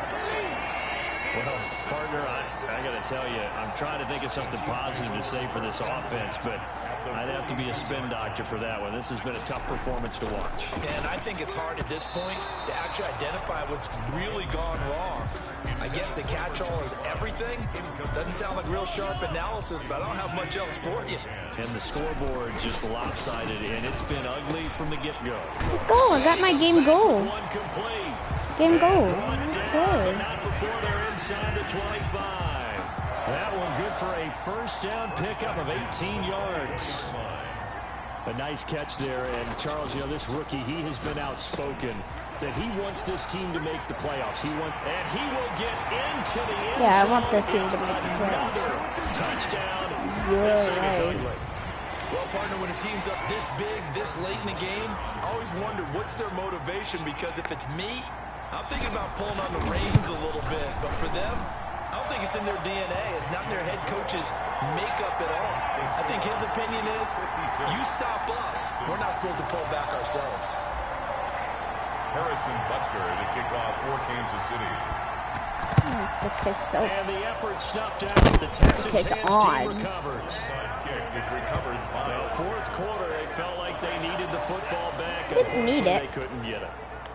Well, partner, I got to tell you, I'm trying to think of something positive to say for this offense, but I'd have to be a spin doctor for that one. This has been a tough performance to watch. And I think it's hard at this point to actually identify what's really gone wrong. I guess the catch-all is everything. Doesn't sound like real sharp analysis, but I don't have much else for you. And the scoreboard just lopsided, and it's been ugly from the get-go. Let's go. I got my game goal. One complete. Game goal. Let's go. Not before they're inside the 25. That one good for a first down pickup of 18 yards. A nice catch there. And Charles, this rookie, he has been outspoken that he wants this team to make the playoffs. And he will get into the end zone. Yeah, I want the team to make the playoffs. Touchdown. You're right. Well, partner, when a team's up this big, this late in the game, I always wonder what's their motivation, because if it's me, I'm thinking about pulling on the reins a little bit. But for them, I don't think it's in their DNA. It's not their head coach's makeup at all. I think his opinion is, you stop us. We're not supposed to pull back ourselves. Harrison Butker to kick off for Kansas City. And the effort snuffed out. The Texans hands team recovers. is recovered by... Well, fourth quarter, they felt like they needed the football back. Didn't need it. They couldn't get it.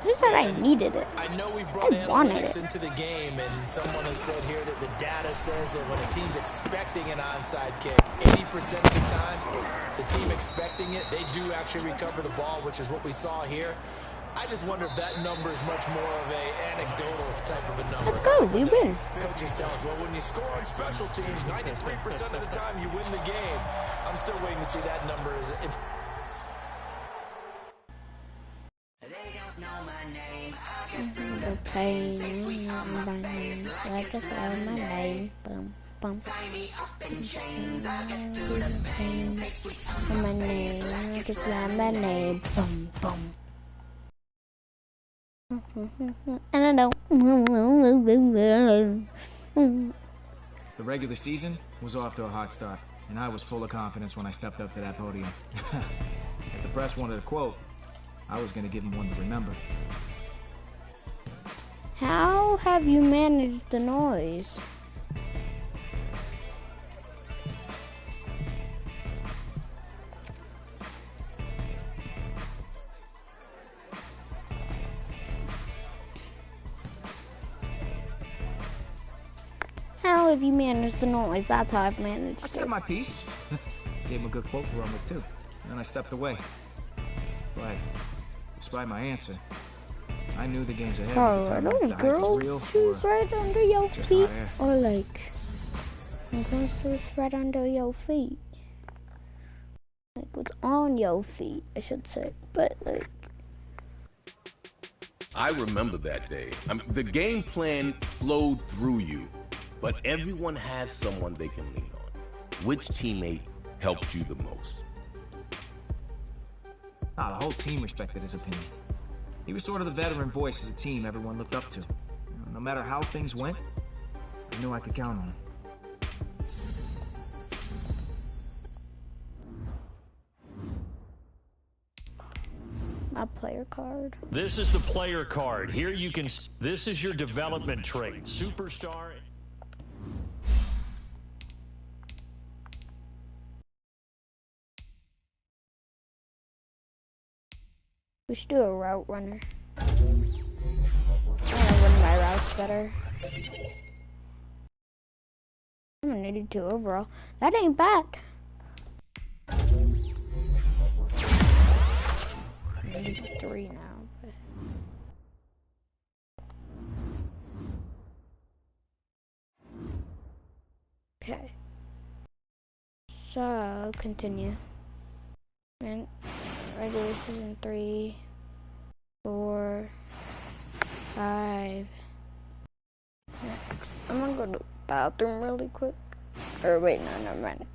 Who said I needed it? I know we brought I wanted analytics it. into the game, and someone has said here that the data says that when a team's expecting an onside kick, 80% of the time, the team expecting it, they do actually recover the ball, which is what we saw here. I just wonder if that number is much more of a anecdotal type of a number. Let's go, we win. Coaches tell us, well, when you score on special teams, 93% of the time you win the game. I'm still waiting to see that number. They're playing my name. I just love my name. Bum, bum. My name. I just love my name. Bum, bum. And I don't. The regular season was off to a hot start, and I was full of confidence when I stepped up to that podium. If the press wanted a quote, I was going to give them one to remember. How have you managed the noise? How have you managed the noise? That's how I've managed I said my piece. Gave him a good quote to run with, too. And then I stepped away. But, despite my answer, I knew the games ahead. Are those girls' shoes right under your feet? Or like, girls' shoes right under your feet? Like, what's on your feet, I should say. But, like... I remember that day. The game plan flowed through you, but everyone has someone they can lean on. Which teammate helped you the most? The whole team respected his opinion. He was sort of the veteran voice as a team everyone looked up to. No matter how things went, I knew I could count on him. My player card. This is the player card. Here you can... This is your development trait. Superstar... We should do a route runner. I want to run my routes better. I'm an 82 overall. That ain't bad. 83 now. But... Okay. So, continue. And regular season 3, 4, 5. I'm gonna go to the bathroom really quick. Or wait, no, never mind.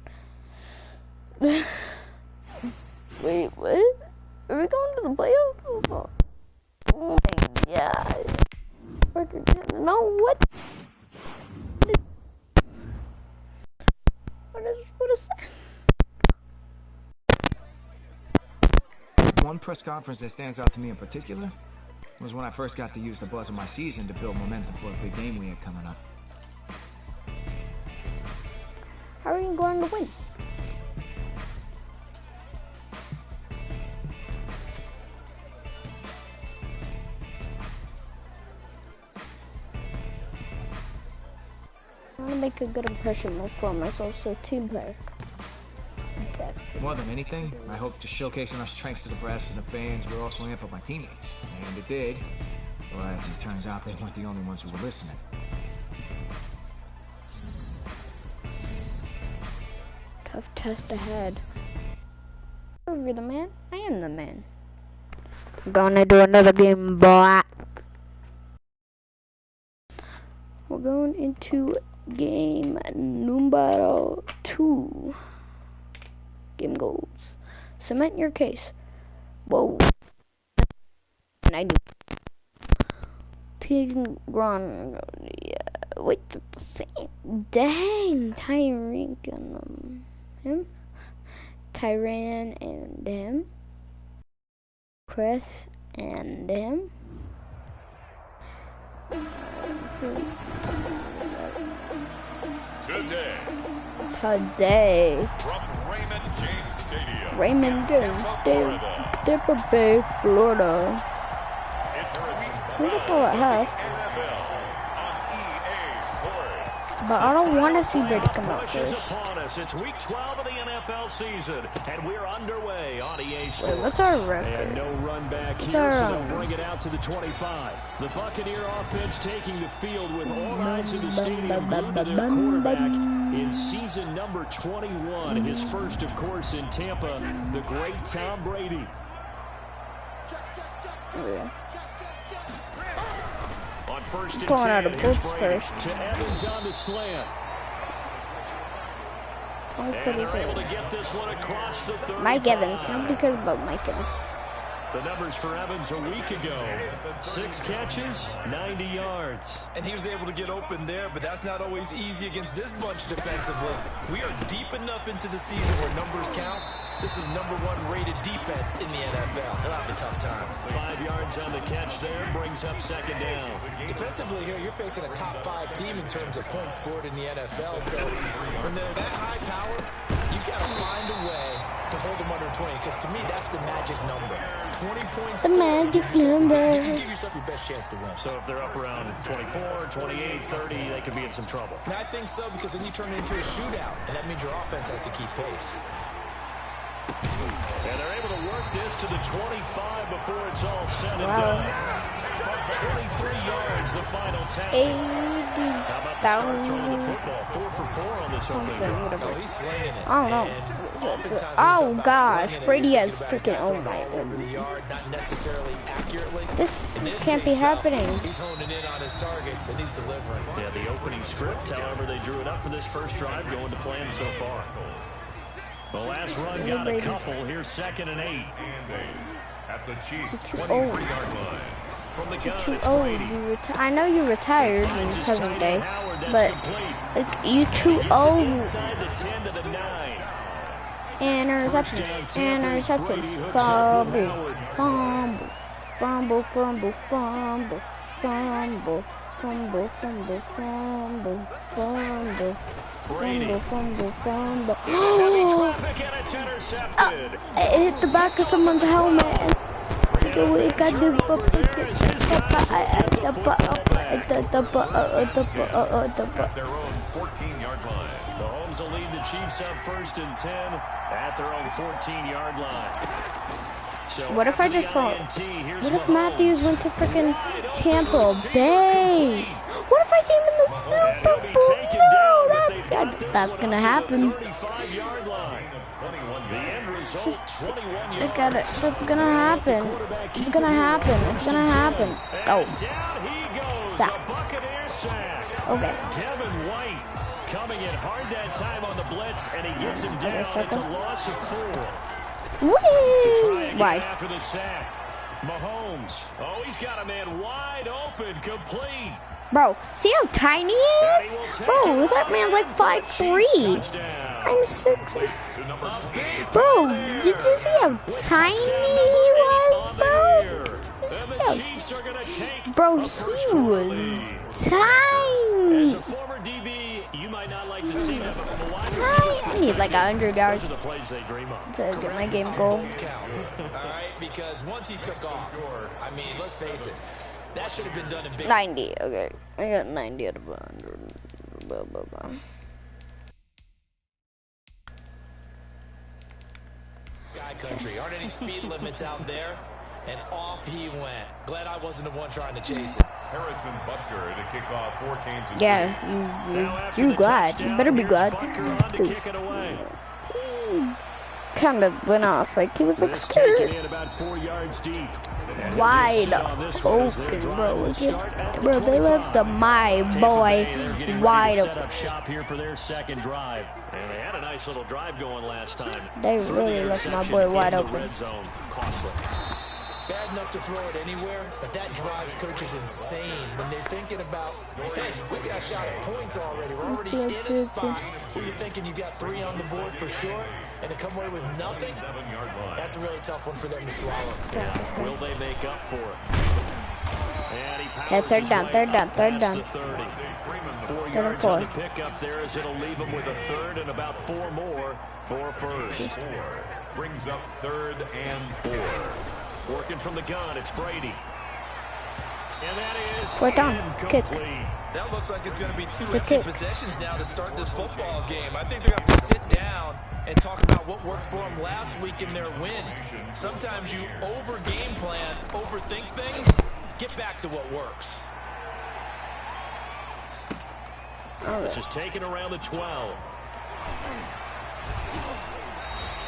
Wait, what? Are we going to the playoffs? Oh my god. No, what? What is that? One press conference that stands out to me in particular was when I first got to use the buzz of my season to build momentum for a big game we had coming up. How are you going to win? I want to make a good impression for myself, so team player. More than anything, I hope to showcasing our strengths to the press and the fans will also amp up my teammates. And it did. But it turns out they weren't the only ones who were listening. Tough test ahead. You're the man. I am the man. I'm gonna do another game, boy. We're going into game numero 2. Game goals. Cement your case. Whoa. And I do. Team Gron. Yeah. Wait, the same. Dang. Tyreek and him. Tyran and him. Chris and him. Today. From Raymond James Stadium. Raymond James Stadium. Tampa Bay, Florida. Who the ball at half? But I don't want to see Brady come out first. It's week 12 of the NFL season, and we're underway on EA Sports. Wait, what's our record? And no run back here, so they'll bring it out to the 25. The Buccaneer offense taking the field with all eyes in the stadium glued to their quarterback in season number 21. His first, of course, in Tampa, the great Tom Brady. Yeah. On first and Going 10, out of here's boots Brady first. to Evans on the slant. Oh, And they're able to get this one across the 35. Mike Evans. Nobody cares about Mike Evans. The numbers for Evans a week ago. 6 catches, 90 yards. And he was able to get open there, but that's not always easy against this bunch defensively. We are deep enough into the season where numbers count. This is #1 rated defense in the NFL. He'll have a tough time. 5 yards on the catch there, brings up second down. Defensively here, you're facing a top 5 team in terms of points scored in the NFL. So when they're that high power, you've got to find a way to hold them under 20. Because to me, that's the magic number. 20 points. The magic number. You give yourself your best chance to win. So if they're up around 24, 28, 30, they could be in some trouble. And I think so, because then you turn it into a shootout, and that means your offense has to keep pace. And they're able to work this to the 25 before it's all said and done. 23 yards, the final 10. How about the start throwing the football? 4 for 4 on this opening drive. Oh, he's slaying it. I don't know. Oh gosh, Brady has freaking, oh my goodness. This can't be happening. He's honing in on his targets, and he's delivering. Yeah, the opening script, however, they drew it up for this first drive, going to plan so far. The last run got a couple. Here's 2nd and 8. At the Chiefs' Oh. 23-yard line. From the gun, Too it's old. Brady. I know you retired in present day, but like you too old. Inside the 10 to the 9. Interception. Interception. Fumble. Fumble. Fumble. Fumble. Fumble. Fumble. Fumble. Fumble. Fumble. Fumble. Fumble. Fumble. Fumble. Heavy traffic and it's intercepted. It hit the back of someone's helmet. It got the At their own 14-yard line. Mahomes will lead the Chiefs up 1st and 10 at their own 14-yard line. So what if I just saw? What if Matthews went to freaking Tampa Bay? What if I see him in the Super Bowl? That's gonna happen. I got it. That's gonna happen. It's gonna happen. It's gonna happen. Oh. Sack. Okay. Devin White coming in hard that time on the blitz, and he gets him down. It's a loss of 4. Whee! Why? After the sack, Mahomes. Oh, he's got a man wide open, complete. Bro, see how tiny he is? Bro, that man's like 5'3". I'm 6. Bro, did you see how tiny he was, bro? Bro, he was tiny. As a former DB, you might not like to see that, but from a wide I need like 100 yards to the plays they dream of. to get my game goal. All right, because once he took off, I mean, let's face it, that should have been done in big. 90, okay. I got 90 out of 100. Blah, blah, blah. Sky country, aren't any speed limits out there? And off he went. Glad I wasn't the one trying to chase it. Harrison Butker to kick off for Kansas City. Yeah, you're glad. You better be glad. Kind of went off. Like, he was like scared. About 4 yards deep. Wide open, bro. Bro, they left my boy wide open. Set up shop here for their second drive. And they had a nice little drive going last time. They really left my boy wide open. Red zone, costly. Bad enough to throw it anywhere, but that drives coaches insane when they're thinking about, hey, we got a shot at points already. We're already in a spot where you're thinking you got 3 on the board for sure, and to come away with nothing, that's a really tough one for them to swallow. Yeah. Will they make up for it? Okay, third down. 4 yards on the pickup there, as it'll leave them with a third and about 4 more for a first. 4 brings up 3rd and 4. Working from the gun, it's Brady. And that is Fourth down. Kick. That looks like it's going to be 2 empty possessions now to start this football game. I think they're going to have to sit down and talk about what worked for them last week in their win. Sometimes you over-game plan, overthink things. Get back to what works. This is taken around the 12.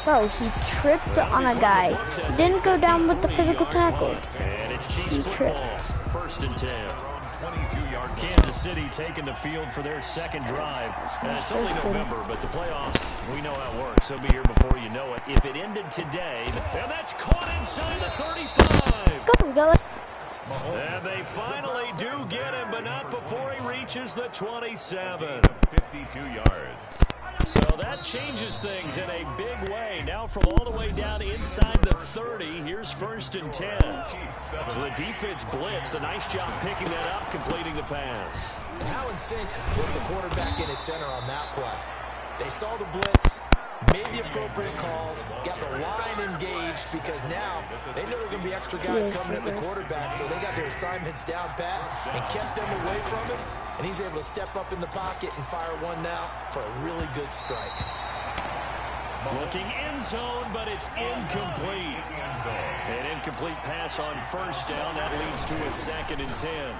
Bro, he tripped on a guy. He didn't go down with the physical tackle. And it's Chiefs He football. tripped. 1st and 10. Kansas City taking the field for their second drive. And it's only November, but the playoffs, we know how it works. They'll be here before you know it. If it ended today, and that's caught inside the 35. Go, we got like. And they finally do get him, but not before he reaches the 27. 52 yards. So that changes things in a big way. Now from all the way down inside the 30, here's 1st and 10. So the defense blitzed. A nice job picking that up, completing the pass. And how in sync was the quarterback in his center on that play? They saw the blitz, made the appropriate calls, got the line engaged, because now they know there are going to be extra guys coming at the quarterback, so they got their assignments down pat and kept them away from him, and he's able to step up in the pocket and fire one now for a really good strike. Looking end zone, but it's incomplete. An incomplete pass on 1st down. That leads to a 2nd and 10.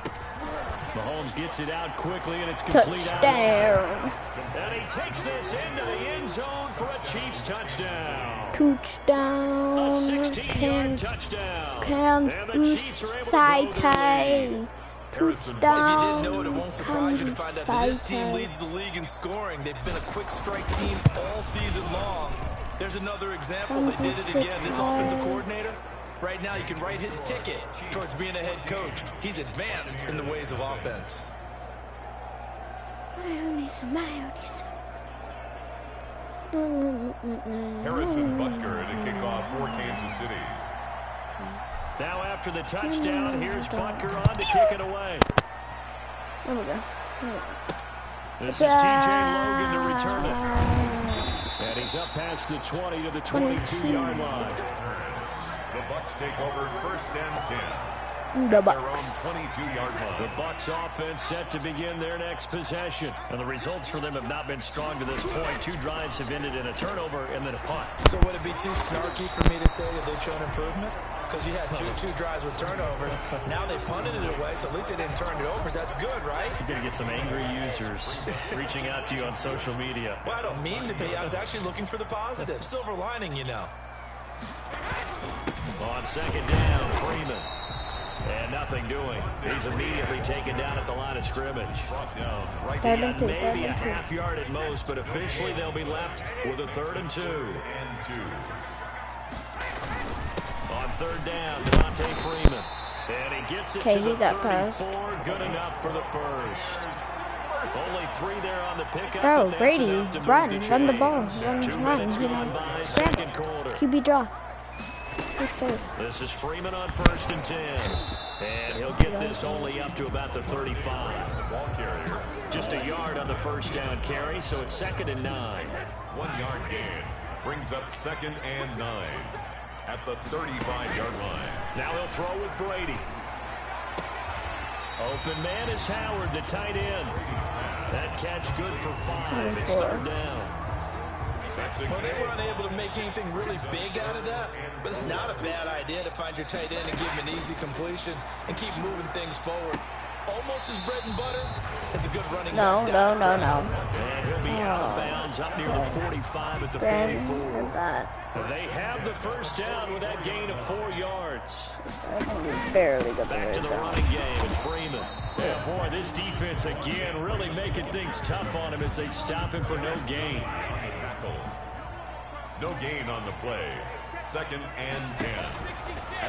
Mahomes gets it out quickly, and it's complete Touchdown. And he takes this into the end zone for a Chiefs touchdown. Touchdown. A 16-yard touchdown. And the Chiefs are able to Side grow their lead. tie. Touchdown. If you didn't know it, it won't surprise you to find out that this team leads the league in scoring. They've been a quick strike team all season long. There's another example. They did it again. This offensive coordinator, right now you can write his ticket towards being a head coach. He's advanced in the ways of offense. Harrison Butker to kick off for Kansas City. Now after the touchdown, here's Butker on to kick it away. There we go. This is TJ Logan to return it. And he's up past the 20 to the 22-yard line. The Bucks take over 1st and 10. The Their own Bucks. 22-yard line. The Bucks offense set to begin their next possession. And the results for them have not been strong to this point. 2 drives have ended in a turnover and then a punt. So would it be too snarky for me to say that they've shown improvement? Because you had two drives with turnovers. Now they punted it away, so at least they didn't turn it over. So that's good, right? You're going to get some angry users reaching out to you on social media. Well, I don't mean to be. I was actually looking for the positive. Silver lining, you know. On 2nd down, Freeman. And nothing doing. He's immediately taken down at the line of scrimmage. Third and two. Maybe a half yard at most, but officially they'll be left with a 3rd and 2. On 3rd down, Devontae Freeman. And he gets it to the 34. Good enough for the first. Only 3 there on the pickup. Bro, Brady, run the ball. Run. Second quarter. QB draw. This is Freeman on 1st and 10. And he'll get this only up to about the 35. Ball carrier. Just a yard on the 1st down carry, so it's 2nd and 9. 1 yard gain. Brings up 2nd and 9 at the 35-yard line. Now he'll throw with Brady. Open man is Howard, the tight end. That catch good for 5. It's 3rd down. Well, they were unable to make anything really big out of that, but it's not a bad idea to find your tight end and give him an easy completion and keep moving things forward. Almost as bread and butter as a good running back. No. And he'll be out of bounds up near the 45 at the 44. They have the 1st down with that gain of 4 yards. Barely got Back to the running game. It's Freeman. Yeah, boy, this defense again really making things tough on him as they stop him for no gain. No gain on the play. 2nd and 10.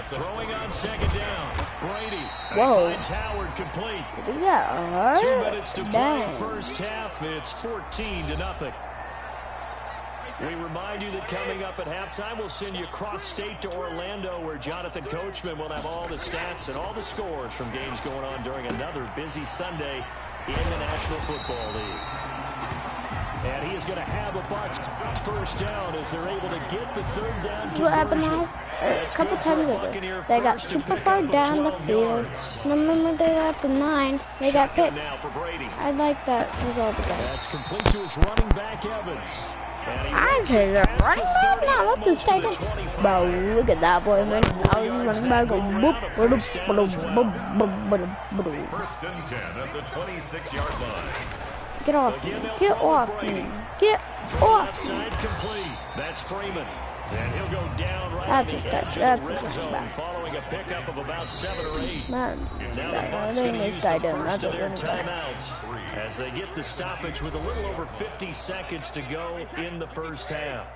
Throwing on 2nd down. Brady finds Howard complete. We got hurt. 2 minutes to play first half. It's 14-0. We remind you that coming up at halftime, we'll send you cross-state to Orlando, where Jonathan Coachman will have all the stats and all the scores from games going on during another busy Sunday in the National Football League. And he is going to have a Bucs first down as they're able to get the third down conversion. What happened a couple times ago? They got super far down the field. And remember they got the 9. They got picked. I like that result again. That's complete to his running back Evans. I said that running back now. What this taking? Bro, look at that boy, man. I was running back. First and 10 at the 26-yard line. Get off me. Get off me. Get off me. Complete. That's Freeman. And he'll go down right That's on a the touch. edge That's of the a red zone, touchback. following a pickup of about 7 or 8. Man, Now the Bucs they going to missed use tight the end. first That's of a their running back. timeouts as they get the stoppage with a little over 50 seconds to go in the first half.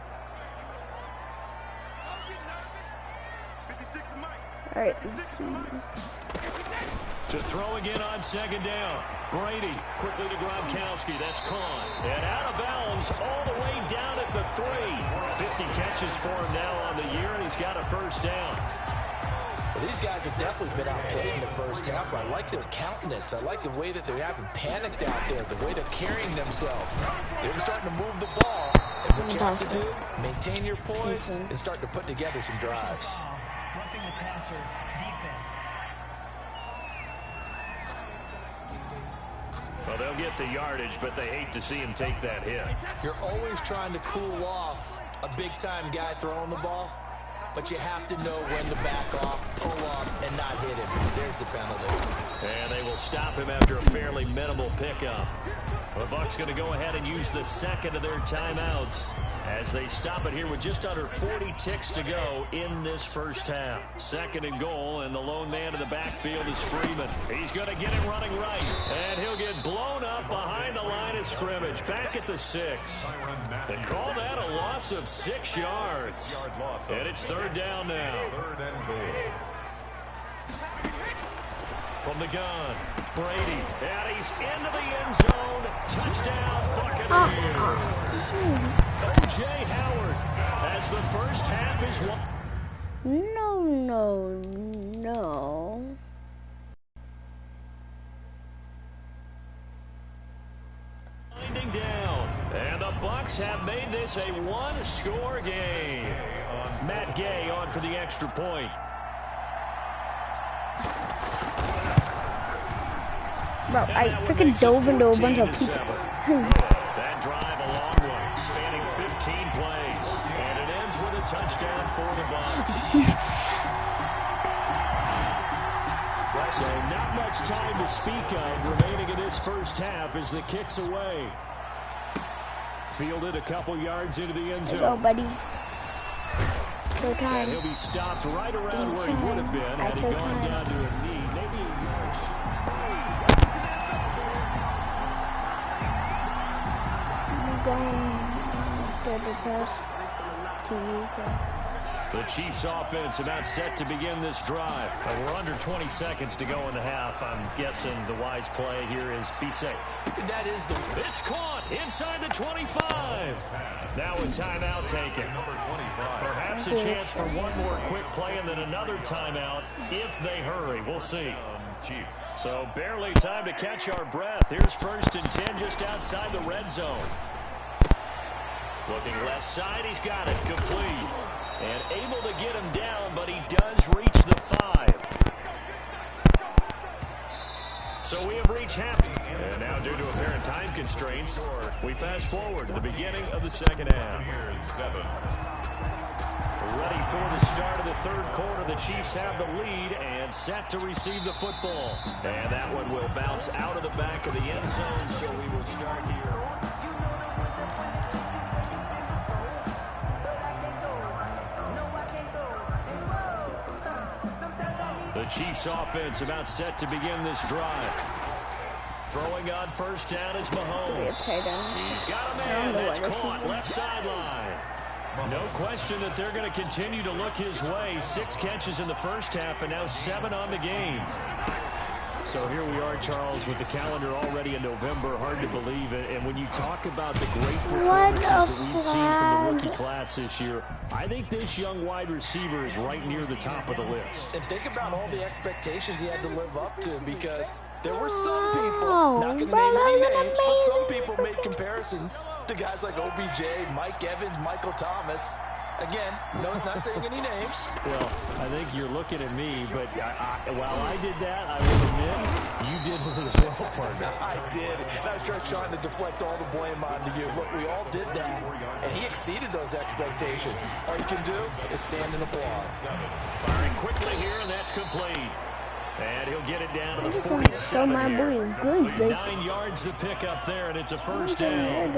All right, let's see. To throw again on second down. Brady quickly to Gronkowski. That's caught. And out of bounds all the way down at the 3. 50 catches for him now on the year, and he's got a first down. Well, these guys have definitely been outplayed in the first half, but I like their countenance. I like the way that they're having panicked out there, the way they're carrying themselves. They're starting to move the ball. And what you have to do, maintain your poise and start to put together some drives. Roughing the passer defense. Well, they'll get the yardage, but they hate to see him take that hit. You're always trying to cool off a big-time guy throwing the ball, but you have to know when to back off, pull up, and not hit him. There's the penalty. And they will stop him after a fairly minimal pickup. The Bucs going to go ahead and use the second of their timeouts as they stop it here with just under 40 ticks to go in this first half. Second and goal, and the lone man in the backfield is Freeman. He's going to get him running right, and he'll get blown up behind the line of scrimmage, back at the 6. They call that a loss of 6 yards, and it's third down now. Third and goal. From the gun, Brady, and he's into the end zone. Touchdown, Buccaneers. O.J. Howard, as the first half is won. No. Winding down, and the Bucs have made this a one-score game. Matt Gay on for the extra point. Bro, I freaking dove into a bunch of people. That drive a long one, spanning 15 plays, and it ends with a touchdown for the Bucs. So not much time to speak of remaining in this first half as the kick's away. Fielded a couple yards into the end zone. Go, buddy. Go time. And he'll be stopped right around where he would have been had he gone down to a knee. Maybe a yard. The Chiefs offense about set to begin this drive. We're under 20 seconds to go in the half. I'm guessing the wise play here is be safe. That is the... It's caught inside the 25. Now a timeout taken. Perhaps a chance for one more quick play and then another timeout if they hurry. We'll see. Chiefs. So barely time to catch our breath. Here's first and 10 just outside the red zone. Looking left side, he's got it complete. And able to get him down, but he does reach the 5. So we have reached half. And now due to apparent time constraints, we fast forward to the beginning of the second half. Ready for the start of the third quarter. The Chiefs have the lead and set to receive the football. And that one will bounce out of the back of the end zone, so we will start here. The Chiefs offense about set to begin this drive. Throwing on first down is Mahomes. He's got a man that's caught left sideline. No question that they're going to continue to look his way. 6 catches in the first half and now 7 on the game. So here we are, Charles, with the calendar already in November. Hard to believe it. And when you talk about the great performances that we've seen from the rookie class this year, I think this young wide receiver is right near the top of the list. And think about all the expectations he had to live up to, because There were some people, not going to name any names, but some people made comparisons to guys like OBJ, Mike Evans, Michael Thomas. Again, no, not saying any names. Well, I think you're looking at me, but while I did that, I will admit, you did it as well, partner. I did. I was just trying to deflect all the blame onto you. Look, we all did that, and he exceeded those expectations. All you can do is stand and applaud. Firing quickly here, and that's complete. And he'll get it down to the 47 so my boy is good, 9 yards to pick up there, and it's a first down.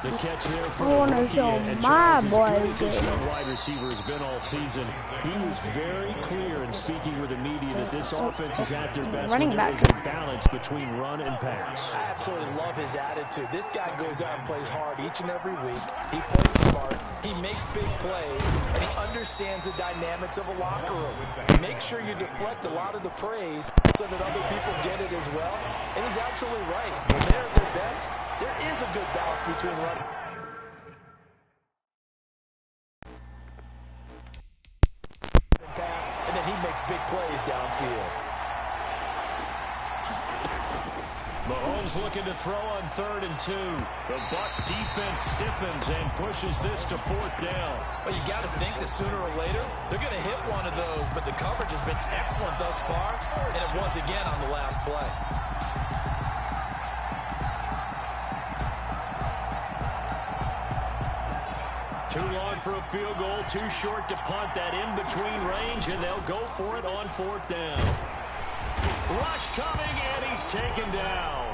The catch there for I want to show my boy is good. Wide receiver has been all season. He was very clear in speaking with the media that this offense is at their best when there is a balance between run and pass. I absolutely love his attitude. This guy goes out and plays hard each and every week. He plays smart. He makes big plays, and he understands the dynamics of a locker room. Make sure you deflect a lot of the praise so that other people get it as well. And he's absolutely right. When they're at their best, there is a good balance between run and pass, and then he makes big plays downfield. Mahomes looking to throw on 3rd and 2. The Bucs defense stiffens and pushes this to 4th down. Well, you got to think that sooner or later they're going to hit one of those, but the coverage has been excellent thus far, and it was again on the last play. Too long for a field goal, too short to punt. That in-between range, and they'll go for it on 4th down. Rush coming, and he's taken down.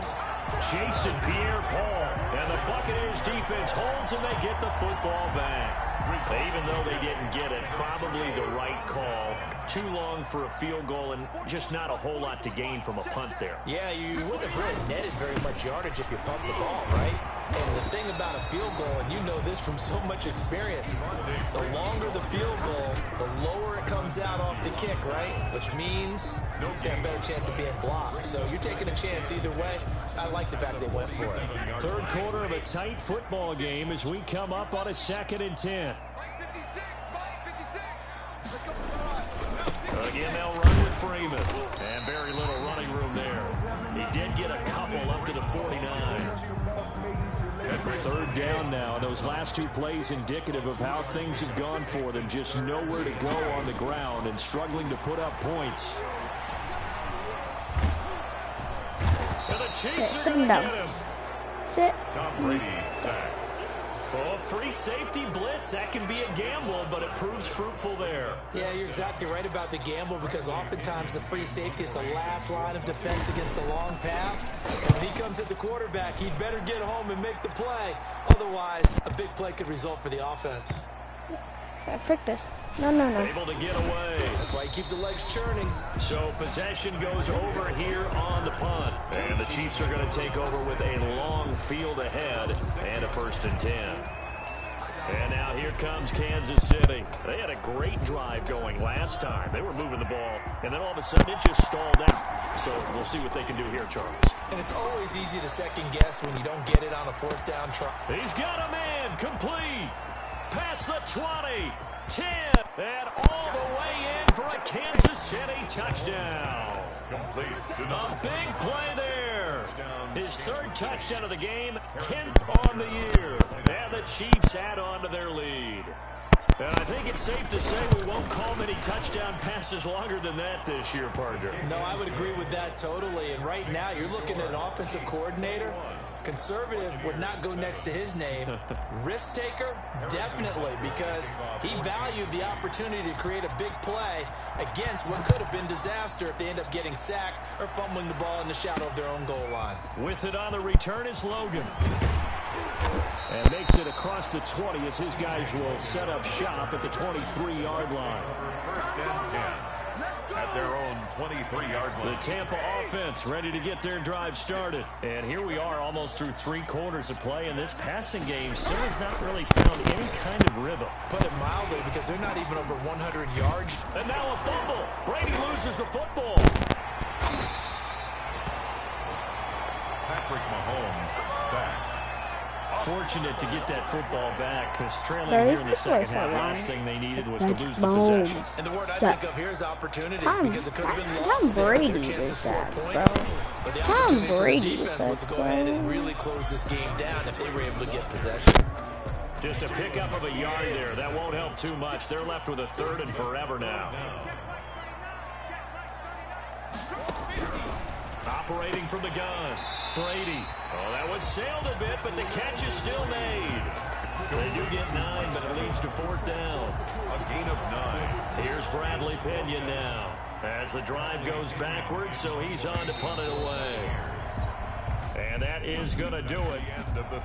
Jason Pierre-Paul, and the Buccaneers defense holds, and they get the football back. Even though they didn't get it, probably the right call. Too long for a field goal, and just not a whole lot to gain from a punt there. Yeah, you wouldn't have really netted very much yardage if you pumped the ball, right? And the thing about a field goal, and you know this from so much experience, the longer the field goal, the lower it comes out off the kick, right? Which means it's got a better chance of being blocked. So you're taking a chance either way. I like the fact they went for it. 3rd quarter of a tight football game as we come up on a 2nd and 10. Again, they'll run with Freeman. And very little running room there. He did get a couple up to the 49. 3rd down now. And those last 2 plays indicative of how things have gone for them. Just nowhere to go on the ground and struggling to put up points. And the Chiefs are going to get him. Sit. Tom Brady sacked. Oh, free safety blitz. That can be a gamble, but it proves fruitful there. Yeah, you're exactly right about the gamble because oftentimes the free safety is the last line of defense against a long pass. And when he comes at the quarterback, he'd better get home and make the play. Otherwise, a big play could result for the offense. Frick this. No. Able to get away. That's why you keep the legs churning. So possession goes over here on the punt. And the Chiefs are going to take over with a long field ahead and a 1st and 10. And now here comes Kansas City. They had a great drive going last time. They were moving the ball, and then all of a sudden it just stalled out. So we'll see what they can do here, Charles. And it's always easy to second guess when you don't get it on a 4th down try. He's got a man complete. Past the 20, 10, and all the way in for a Kansas City touchdown. Complete to A big play there. His 3rd touchdown of the game, 10th on the year. And the Chiefs add on to their lead. And I think it's safe to say we won't call many touchdown passes longer than that this year, partner. No, I would agree with that totally. And right now, you're looking at an offensive coordinator. Conservative would not go next to his name. Risk taker, definitely, because he valued the opportunity to create a big play against what could have been disaster if they end up getting sacked or fumbling the ball in the shadow of their own goal line. With it on the return is Logan. And makes it across the 20 as his guys will set up shop at the 23-yard line. 1st and 10 at their own 23-yard line. The Tampa offense ready to get their drive started. And here we are almost through 3 quarters of play, and this passing game still has not really found any kind of rhythm. Put it mildly, because they're not even over 100 yards. And now a fumble. Brady loses the football. Patrick Mahomes sacked. Fortunate to get that football back because trailing here in the second half, last thing they needed was to lose the possession. And the word I think of here is opportunity because it could have been Tom lost. Brady is that, bro. But the Tom opportunity for the Brady defense is was to that, go ahead and bro. really close this game down if they were able to get possession. Just a pickup of a yard there. That won't help too much. They're left with a 3rd and forever now. Operating from the gun. Brady. Oh, that one sailed a bit, but the catch is still made. They do get 9, but it leads to 4th down. A gain of 9. Here's Bradley Pinion now. As the drive goes backwards, so he's on to punt it away. And that is going to do it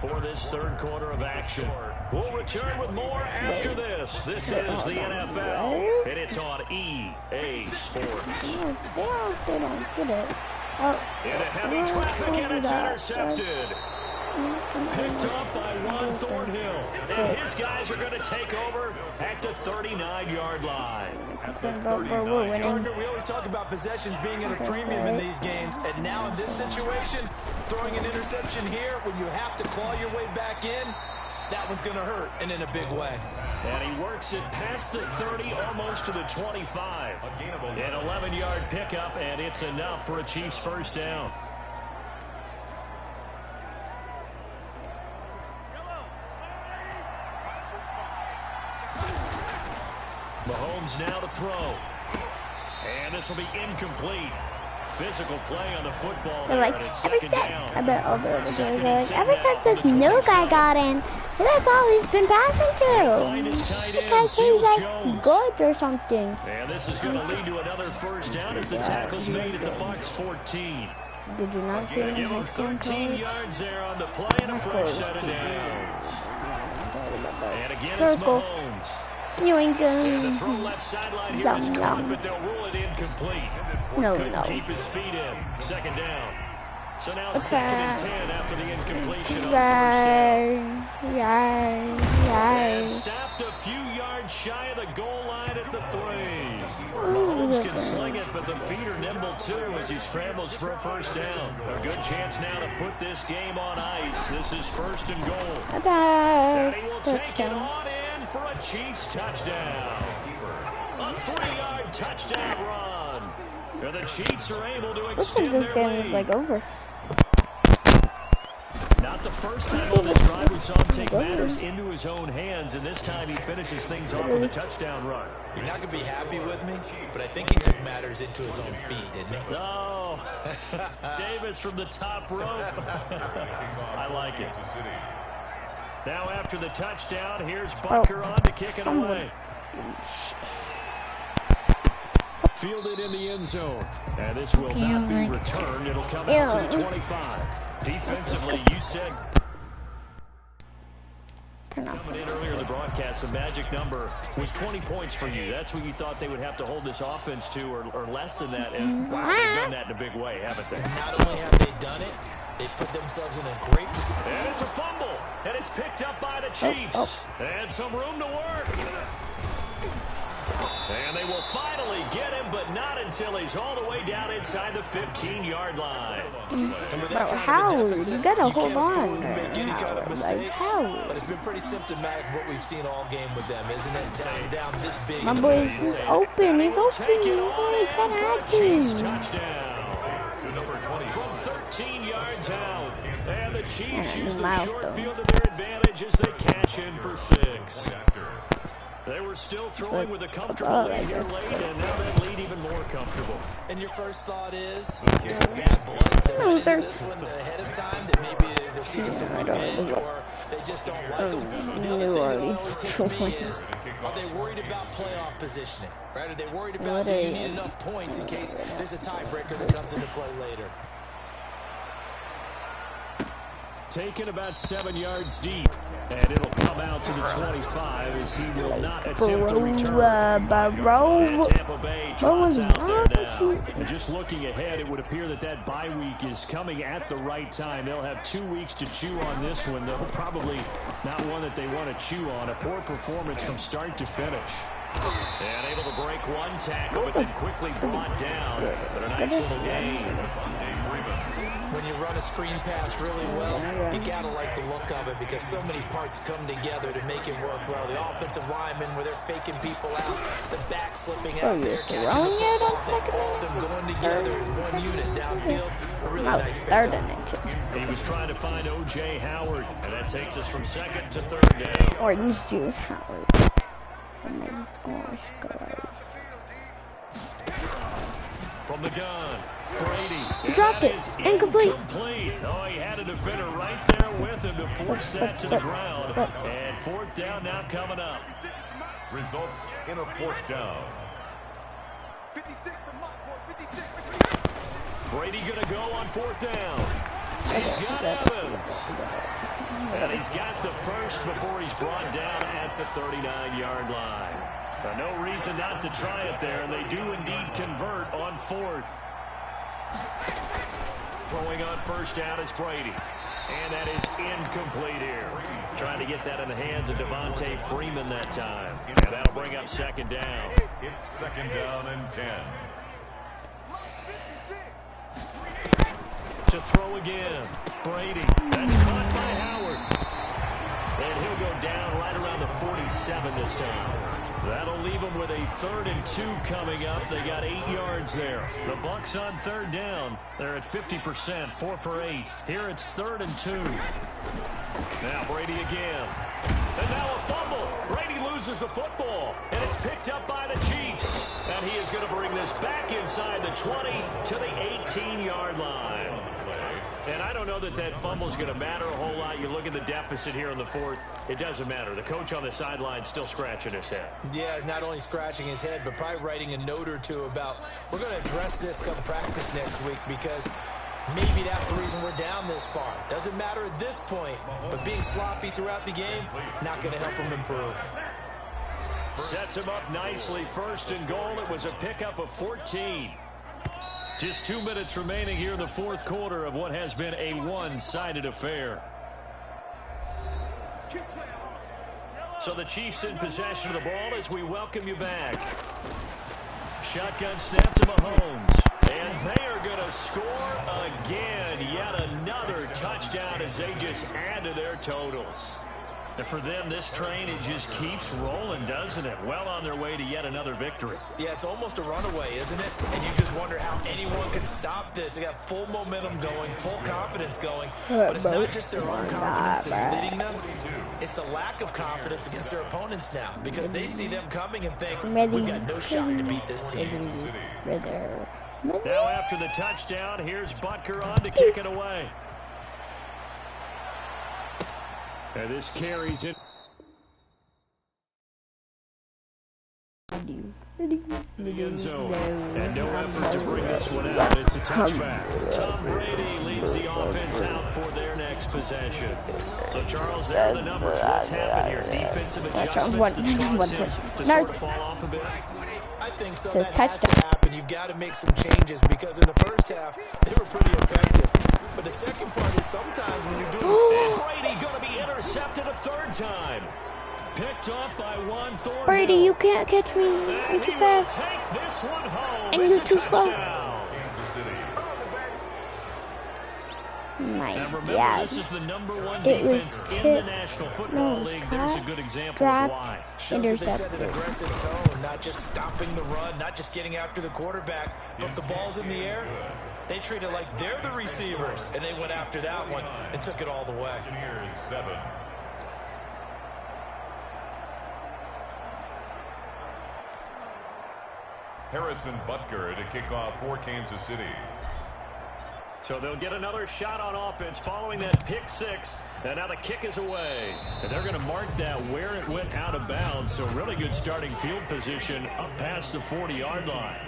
for this 3rd quarter of action. We'll return with more after this. This is the NFL, and it's on EA Sports. They don't get it. Into heavy traffic, and it's intercepted. Picked up by Ron Thornhill. And his guys are going to take over at the 39-yard line. Gardner, we always talk about possessions being at a premium in these games. And now in this situation, throwing an interception here when you have to claw your way back in, that one's going to hurt, and in a big way. And he works it past the 30, almost to the 25. An 11-yard pickup, and it's enough for a Chiefs 1st down. Mahomes now to throw. And this will be incomplete. Physical play on the football there, like, and it's ever 2nd since, down. I bet all the other guys are like, ever since this new guy got in, that's all he's been passing to. Because he's like good or something. And this is going to lead to another 1st down as the tackle's made at the Bucs 14. Did you not see him Give in him his 13 yards there on the play and a fresh set of downs. And again, it's Mahomes. You ain't And going the throw left sideline here is caught, but they'll rule it incomplete. Couldn't keep his feet in. 2nd down. So now 2nd and 10 after the incompletion on 1st down. And stopped a few yards shy of the goal line at the 3. Mahomes can sling it, but the feet are nimble too as he scrambles for a 1st down. A good chance now to put this game on ice. This is 1st and goal. And he will take it on in for a Chiefs touchdown. A 3-yard touchdown run. And the Chiefs are able to extend this their game lead. is like over. Not the first time on this drive we saw him take matters into his own hands, and this time he finishes things off with a touchdown run. You're not going to be happy with me, but I think he took matters into his own feet, didn't he? No. Davis from the top rope. I like it. Now after the touchdown, here's Bunker on to kick it away. Fielded in the end zone. And this will not be returned. It'll come out to the 25. Defensively, you said coming in earlier in the broadcast, the magic number was 20 points for you. That's what you thought they would have to hold this offense to, or less than that. And wow, they've done that in a big way, haven't they? Not only have they done it, they put themselves in a great position. And it's a fumble, and it's picked up by the Chiefs. And some room to work. And they will finally get him, but not until he's all the way down inside the 15-yard line. But Howard, you gotta hold on. Like Howard. But it's been pretty symptomatic of what we've seen all game with them, isn't it? Down this big. My boy's open. He's open. He's kind of happy. From 13 yards out. And the Chiefs use the short field to their advantage as they cash in for 6. They were still throwing with a comfortable lead here late, and now that lead even more comfortable. And your first thought is it bad blood that went into this one ahead of time, that maybe they're seeking some revenge, or they just don't like them? But the other thing that always hits me is, are they worried about playoff positioning? Right? Are they worried about, do you need enough points in case there's a tiebreaker that comes into play later? Taken about 7 yards deep, and it'll come out to the 25 as he will not attempt to return. And Tampa Bay trots out there now. And just looking ahead, it would appear that that bye week is coming at the right time. They'll have 2 weeks to chew on this one, though probably not one that they want to chew on. A poor performance from start to finish. And able to break one tackle, but then quickly brought down. But a nice little gain. When you run a screen pass really well, you gotta like the look of it because so many parts come together to make it work well. The offensive linemen, where they're faking people out, the back slipping out there, catching the football, all of them going together as one unit downfield. A really nice third He was trying to find O.J. Howard, and that takes us from second to third down. Orange juice Howard. Oh my gosh, guys. From the gun, Brady. Dropped it. Incomplete. Oh, he had a defender right there with him to force that to the ground. And fourth down now coming up. Results in a fourth down. Brady going to go on fourth down. He's got Evans. And he's got the first before he's brought down at the 39-yard line. No reason not to try it there, and they do indeed convert on fourth. Throwing on first down is Brady. And that is incomplete here. Trying to get that in the hands of Devontae Freeman that time. And that'll bring up second down. It's second down and 10. To throw again. Brady. That's caught by Howard. And he'll go down right around the 47 this time. That'll leave them with a 3rd and 2 coming up. They got 8 yards there. The Bucs on third down. They're at 50%, 4 for 8. Here it's 3rd and 2. Now Brady again. And now a fumble. Brady loses the football. And it's picked up by the Chiefs. And he is going to bring this back inside the 20 to the 18-yard line. And I don't know that that fumble is going to matter a whole lot. You look at the deficit here in the fourth. It doesn't matter. The coach on the sideline still scratching his head. Yeah, not only scratching his head, but probably writing a note or two about, we're going to address this come practice next week because maybe that's the reason we're down this far. Doesn't matter at this point, but being sloppy throughout the game, not going to help him improve. Sets him up nicely. 1st and goal. It was a pickup of 14. Just 2 minutes remaining here in the fourth quarter of what has been a one-sided affair. So the Chiefs in possession of the ball as we welcome you back. Shotgun snap to Mahomes. And they are going to score again. Yet another touchdown as they just add to their totals. And for them, this train, it just keeps rolling, doesn't it? Well on their way to yet another victory. Yeah, it's almost a runaway, isn't it? And you just wonder how anyone can stop this. They got full momentum going, full confidence going. But it's not just their own confidence that's leading them. It's the lack of confidence against their opponents now. Because they see them coming and think, we've got no shot to beat this team. Now after the touchdown, here's Butker on to kick it away. And this carries it. The end zone. And no effort to bring this one out. It's a touchback. Tom Brady leads the offense out for their next possession. So, Charles, there are the numbers. What's happened here? Defensive adjustments to sort of fall off a bit? I think so. That has to happen. You've got to make some changes because in the first half, they were pretty effective. But the second part is sometimes when you're doing and Brady going to be intercepted a 3rd time. Picked up by one Thornhill. Brady, you can't catch me. I'm too fast. Take this one home. And you're too slow. My God. This is the #1 defense in the National Football League. There's a good example of why. Shows that they set an aggressive tone, not just stopping the run, not just getting after the quarterback, but the ball's in the air. They treat it like they're the receivers, and they went after that one and took it all the way. Harrison Butker to kick off for Kansas City. So they'll get another shot on offense following that pick 6. And now the kick is away. And they're going to mark that where it went out of bounds. So really good starting field position up past the 40-yard line.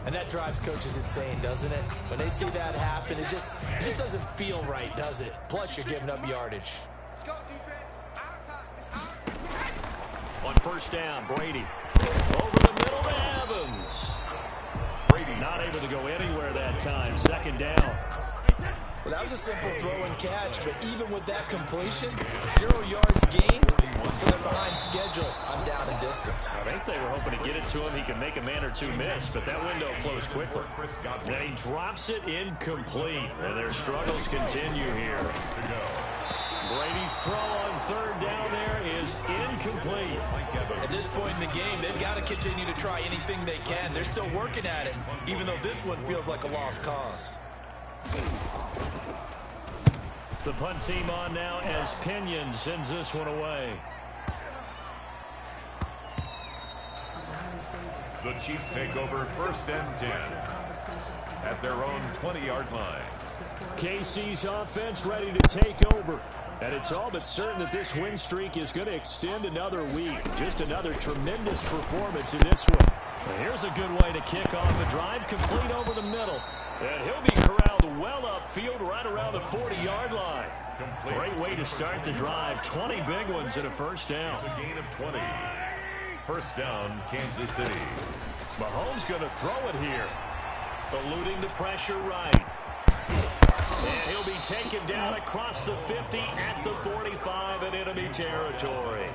And that drives coaches insane, doesn't it? When they see that happen, it just doesn't feel right, does it? Plus, you're giving up yardage. On first down, Brady. Over the middle to Evans. Brady not able to go anywhere that time. 2nd down. Well, that was a simple throw and catch, but even with that completion, 0 yards gained, so they're behind schedule on down and distance. think they were hoping to get it to him. He can make a man or two miss, but that window closed quickly. And he drops it incomplete. And their struggles continue here. Brady's throw on third down there is incomplete. At this point in the game, they've got to continue to try anything they can. They're still working at it, even though this one feels like a lost cause. The punt team on now as Pinion sends this one away. The Chiefs take over 1st and 10 at their own 20-yard line. KC's offense ready to take over. And it's all but certain that this win streak is going to extend another week. Just another tremendous performance in this one. Well, here's a good way to kick off the drive, complete over the middle. And he'll be corralled well upfield right around the 40-yard line. Great way to start the drive. 20 big ones and a first down. It's a gain of 20. First down, Kansas City. Mahomes going to throw it here. Eluding the pressure right. And he'll be taken down across the 50 at the 45 in enemy territory.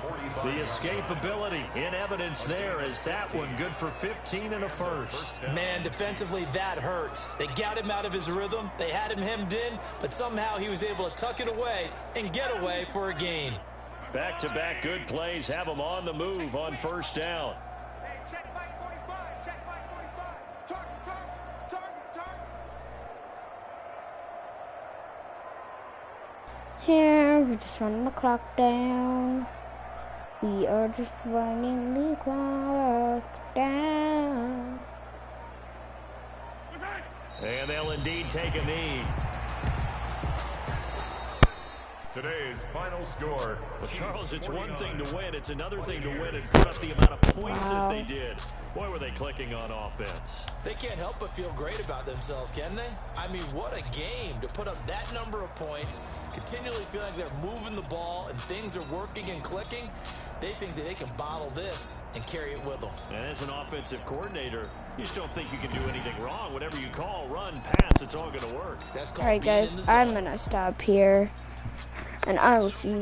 The escapability in evidence there as that one good for 15 and a first. Man, defensively, that hurts. They got him out of his rhythm. They had him hemmed in, but somehow he was able to tuck it away and get away for a gain. Back-to-back good plays have him on the move on first down. Here, we're just running the clock down. We are just running the clock down. And they'll indeed take a knee. Today's final score. Well, Charles, it's one thing to win. It's another thing to win and put up the amount of points that they did. Boy, were they clicking on offense. They can't help but feel great about themselves, can they? I mean, what a game to put up that number of points, continually feel like they're moving the ball and things are working and clicking. They think that they can bottle this and carry it with them. And as an offensive coordinator, you just don't think you can do anything wrong. Whatever you call, run, pass, it's all going to work. That's all right, guys, I'm going to stop here. And I will see you